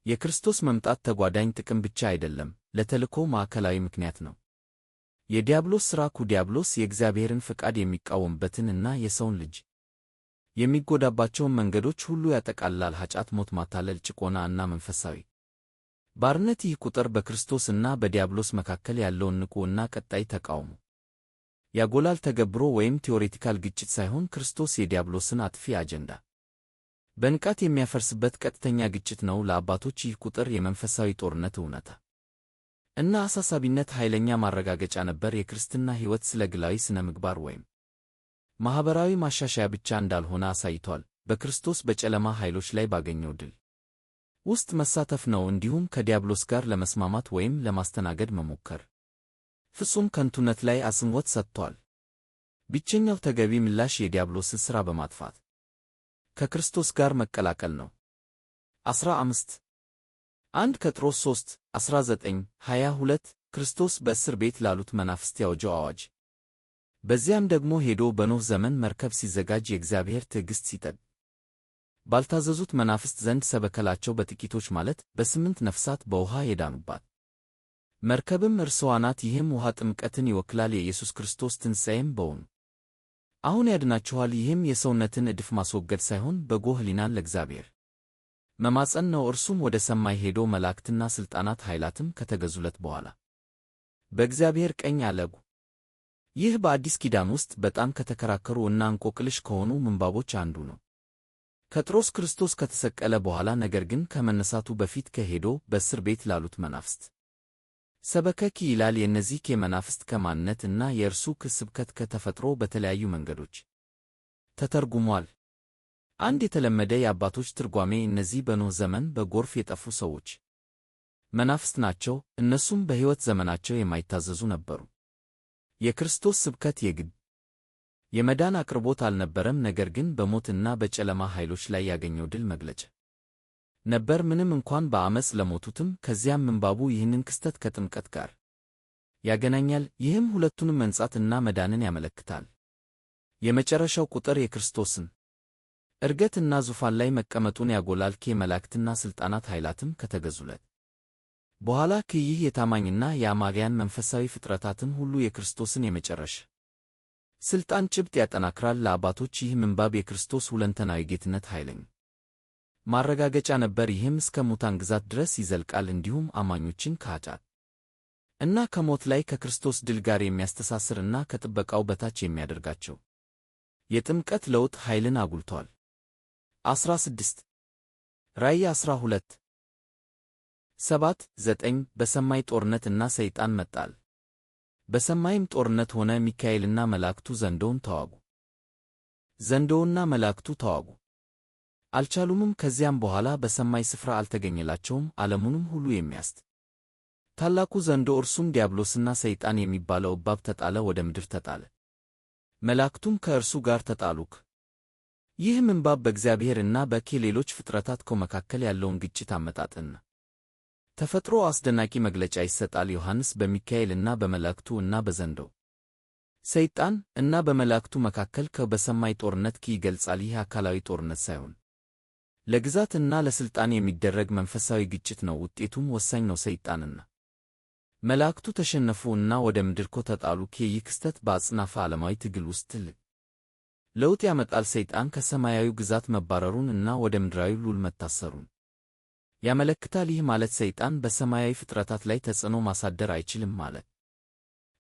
የክርስቶስ መምጣት ተጓዳኝ ጥቅም ብቻ አይደለም፣ ለተልእኮው ማዕከላዊ ምክንያት ነው። የዲያብሎስ ሥራ ዲያብሎስ የእግዚአብሔርን ፈቃድ የሚቃወምበትን እና የሰውን ልጅ የሚጎዳባቸውን መንገዶች ሁሉ ያጠቃልላል። ኃጢአት፣ ሞት፣ ማታለል፣ ጭቆና እና መንፈሳዊ ባርነት። ይህ ቁጥር በክርስቶስ እና በዲያብሎስ መካከል ያለውን ንቁ እና ቀጣይ ተቃውሞ ያጎላል። ተገብሮ ወይም ቲዎሬቲካል ግጭት ሳይሆን ክርስቶስ የዲያብሎስን አጥፊ አጀንዳ በንቃት የሚያፈርስበት ቀጥተኛ ግጭት ነው። ለአባቶች ይህ ቁጥር የመንፈሳዊ ጦርነት እውነታ እና አሳሳቢነት ኃይለኛ ማረጋገጫ ነበር። የክርስትና ሕይወት ስለ ግላዊ ስነ ምግባር ወይም ማኅበራዊ ማሻሻያ ብቻ እንዳልሆነ አሳይቷል። በክርስቶስ በጨለማ ኃይሎች ላይ ባገኘው ድል ውስጥ መሳተፍ ነው። እንዲሁም ከዲያብሎስ ጋር ለመስማማት ወይም ለማስተናገድ መሞከር ፍጹም ከንቱነት ላይ አጽንዖት ሰጥቷል። ብቸኛው ተገቢ ምላሽ የዲያብሎስን ሥራ በማጥፋት ከክርስቶስ ጋር መቀላቀል ነው። 15 1 ጴጥሮስ 3:19-22 ክርስቶስ በእስር ቤት ላሉት መናፍስት ያወጀው አዋጅ። በዚያም ደግሞ ሄዶ በኖኅ ዘመን መርከብ ሲዘጋጅ የእግዚአብሔር ትዕግሥት ሲጠግ ባልታዘዙት መናፍስት ዘንድ ሰበከላቸው። በጥቂቶች ማለት በ8 ነፍሳት በውኃ የዳኑባት መርከብም እርስዋ ናት። ይህም ውኃ ጥምቀትን ይወክላል፣ የኢየሱስ ክርስቶስ ትንሣኤም በውኑ አሁን ያድናችኋል። ይህም የሰውነትን ዕድፍ ማስወገድ ሳይሆን በጎ ሕሊናን ለእግዚአብሔር መማፀን ነው። እርሱም ወደ ሰማይ ሄዶ መላእክትና ሥልጣናት ኃይላትም ከተገዙለት በኋላ በእግዚአብሔር ቀኝ አለጉ። ይህ በአዲስ ኪዳን ውስጥ በጣም ከተከራከሩ እና እንቆቅልሽ ከሆኑ ምንባቦች አንዱ ነው። ጴጥሮስ ክርስቶስ ከተሰቀለ በኋላ ነገር ግን ከመነሳቱ በፊት ሄዶ በእስር ቤት ላሉት መናፍስት ሰበከ ይላል። የእነዚህ መናፍስት ማንነት እና የእርሱ ስብከት ከተፈጥሮ በተለያዩ መንገዶች ተተርጉሟል። አንድ የተለመደ የአባቶች ትርጓሜ እነዚህ በኖኅ ዘመን በጎርፍ የጠፉ ሰዎች መናፍስት ናቸው፣ እነሱም በሕይወት ዘመናቸው የማይታዘዙ ነበሩ። የክርስቶስ ስብከት የግድ የመዳን አቅርቦት አልነበረም፣ ነገር ግን በሞትና በጨለማ ኃይሎች ላይ ያገኘው ድል መግለጫ ነበር፣ ምንም እንኳን በዓመፅ ለሞቱትም። ከዚያም ምንባቡ ይህንን ክስተት ከጥምቀት ጋር ያገናኛል፣ ይህም ሁለቱንም መንጻትና መዳንን ያመለክታል። የመጨረሻው ቁጥር የክርስቶስን ዕርገትና ዙፋን ላይ መቀመጡን ያጎላል። መላእክትና ሥልጣናት ኃይላትም ከተገዙለት በኋላ ይህ የታማኝና የአማልያን መንፈሳዊ ፍጥረታትን ሁሉ የክርስቶስን የመጨረሻ ሥልጣን ጭብጥ ያጠናክራል። ለአባቶች ይህ ምንባብ የክርስቶስ ሁለንተናዊ ጌትነት ኃይለኛ ማረጋገጫ ነበር። ይህም እስከ ሙታን ግዛት ድረስ ይዘልቃል፣ እንዲሁም አማኞችን ከኃጢአት እና ከሞት ላይ ከክርስቶስ ድል ጋር የሚያስተሳስርና ከጥበቃው በታች የሚያደርጋቸው የጥምቀት ለውጥ ኃይልን አጉልቷል። 16 ራእይ 12 7-9 በሰማይ ጦርነትና ሰይጣን መጣል። በሰማይም ጦርነት ሆነ፣ ሚካኤልና መላእክቱ ዘንዶውን ተዋጉ። ዘንዶውና መላእክቱ ተዋጉ፣ አልቻሉምም። ከዚያም በኋላ በሰማይ ስፍራ አልተገኘላቸውም። ዓለሙንም ሁሉ የሚያስት ታላቁ ዘንዶ እርሱም ዲያብሎስና ሰይጣን የሚባለው እባብ ተጣለ፣ ወደ ምድር ተጣለ፣ መላእክቱም ከእርሱ ጋር ተጣሉክ። ይህ ምንባብ በእግዚአብሔርና በሌሎች ፍጥረታት መካከል ያለውን ግጭት አመጣጥና ተፈጥሮ አስደናቂ መግለጫ ይሰጣል። ዮሐንስ በሚካኤልና በመላእክቱ እና በዘንዶው ሰይጣን እና በመላእክቱ መካከል በሰማይ ጦርነት ይገልጻል። ይህ አካላዊ ጦርነት ሳይሆን ለግዛት እና ለሥልጣን የሚደረግ መንፈሳዊ ግጭት ነው። ውጤቱም ወሳኝ ነው። ሰይጣንና መላእክቱ ተሸነፉ እና ወደ ምድር ተጣሉ። ይህ ክስተት በአጽናፈ ዓለማዊ ትግል ውስጥ ትልቅ ለውጥ ያመጣል። ሰይጣን ከሰማያዊ ግዛት መባረሩን እና ወደ ምድራዊ ሉል መታሰሩን ያመለክታል። ይህ ማለት ሰይጣን በሰማያዊ ፍጥረታት ላይ ተጽዕኖ ማሳደር አይችልም ማለት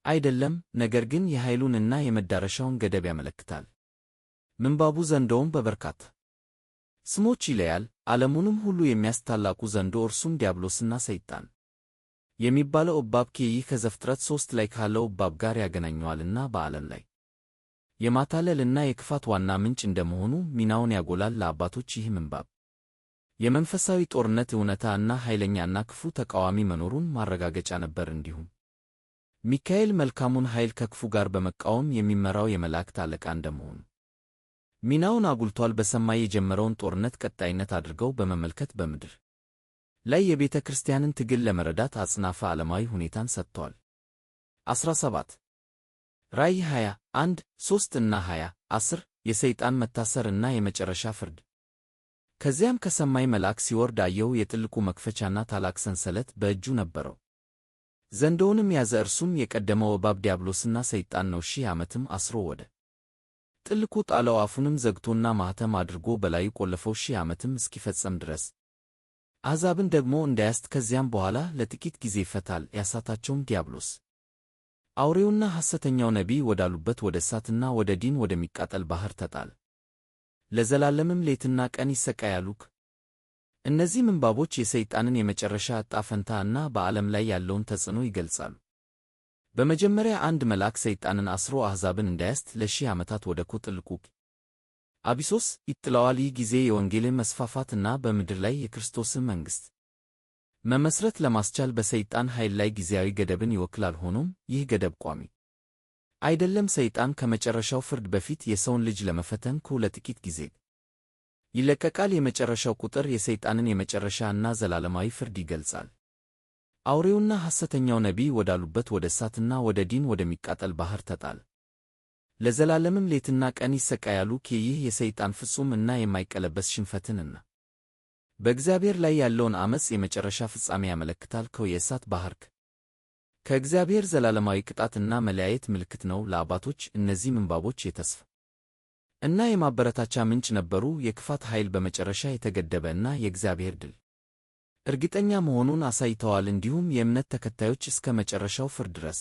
አይደለም፣ ነገር ግን የኃይሉንና የመዳረሻውን ገደብ ያመለክታል። ምንባቡ ዘንዶውን በበርካታ ስሞች ይለያል። ዓለሙንም ሁሉ የሚያስታላቁ ዘንዶ እርሱም ዲያብሎስና ሰይጣን የሚባለው እባብ ይህ ከዘፍጥረት 3 ላይ ካለው እባብ ጋር ያገናኘዋልና በዓለም ላይ የማታለልና የክፋት ዋና ምንጭ እንደመሆኑ ሚናውን ያጎላል። ለአባቶች ይህ ምንባብ የመንፈሳዊ ጦርነት እውነታ እና ኃይለኛና ክፉ ተቃዋሚ መኖሩን ማረጋገጫ ነበር። እንዲሁም ሚካኤል መልካሙን ኃይል ከክፉ ጋር በመቃወም የሚመራው የመላእክት አለቃ እንደመሆኑ ሚናውን አጉልቷል። በሰማይ የጀመረውን ጦርነት ቀጣይነት አድርገው በመመልከት በምድር ላይ የቤተ ክርስቲያንን ትግል ለመረዳት አጽናፈ ዓለማዊ ሁኔታን ሰጥቷል። 17 ራእይ 21 3 እና 20 10 የሰይጣን መታሰር እና የመጨረሻ ፍርድ። ከዚያም ከሰማይ መልአክ ሲወርድ አየሁ። የጥልቁ መክፈቻና ታላቅ ሰንሰለት በእጁ ነበረው። ዘንዶውንም ያዘ፣ እርሱም የቀደመው እባብ ዲያብሎስና ሰይጣን ነው። 1000 ዓመትም አስሮ ወደ ጥልቁ ጣለው። አፉንም ዘግቶና ማኅተም አድርጎ በላዩ ቆለፈው 1000 ዓመትም እስኪፈጸም ድረስ አሕዛብን ደግሞ እንዳያስት። ከዚያም በኋላ ለጥቂት ጊዜ ይፈታል። ያሳታቸውም ዲያብሎስ አውሬውና ሐሰተኛው ነቢይ ወዳሉበት ወደ እሳትና ወደ ዲን ወደሚቃጠል ባሕር ተጣለ። ለዘላለምም ሌትና ቀን ይሰቃያሉክ። እነዚህ ምንባቦች የሰይጣንን የመጨረሻ ዕጣ ፈንታ እና በዓለም ላይ ያለውን ተጽዕኖ ይገልጻሉ። በመጀመሪያ አንድ መልአክ ሰይጣንን አስሮ አሕዛብን እንዳያስት ለ1000 ዓመታት ወደ ጥልቁ አቢሶስ ይጥለዋል። ይህ ጊዜ የወንጌልን መስፋፋትና በምድር ላይ የክርስቶስን መንግሥት መመስረት ለማስቻል በሰይጣን ኃይል ላይ ጊዜያዊ ገደብን ይወክላል። ሆኖም ይህ ገደብ ቋሚ አይደለም። ሰይጣን ከመጨረሻው ፍርድ በፊት የሰውን ልጅ ለመፈተን ለጥቂት ጊዜ ይለቀቃል። የመጨረሻው ቁጥር የሰይጣንን የመጨረሻ እና ዘላለማዊ ፍርድ ይገልጻል። አውሬውና ሐሰተኛው ነቢይ ወዳሉበት ወደ እሳትና ወደ ዲን ወደሚቃጠል ባሕር ተጣለ። ለዘላለምም ሌትና ቀን ይሰቃያሉ። ይህ የሰይጣን ፍጹም እና የማይቀለበስ ሽንፈትንና በእግዚአብሔር ላይ ያለውን ዓመፅ የመጨረሻ ፍጻሜ ያመለክታል። የእሳት ባሕር ከእግዚአብሔር ዘላለማዊ ቅጣትና መለያየት ምልክት ነው። ለአባቶች እነዚህ ምንባቦች የተስፋ እና የማበረታቻ ምንጭ ነበሩ። የክፋት ኃይል በመጨረሻ የተገደበ እና የእግዚአብሔር ድል እርግጠኛ መሆኑን አሳይተዋል። እንዲሁም የእምነት ተከታዮች እስከ መጨረሻው ፍርድ ድረስ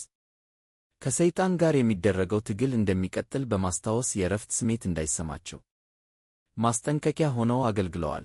ከሰይጣን ጋር የሚደረገው ትግል እንደሚቀጥል በማስታወስ የዕረፍት ስሜት እንዳይሰማቸው ማስጠንቀቂያ ሆነው አገልግለዋል።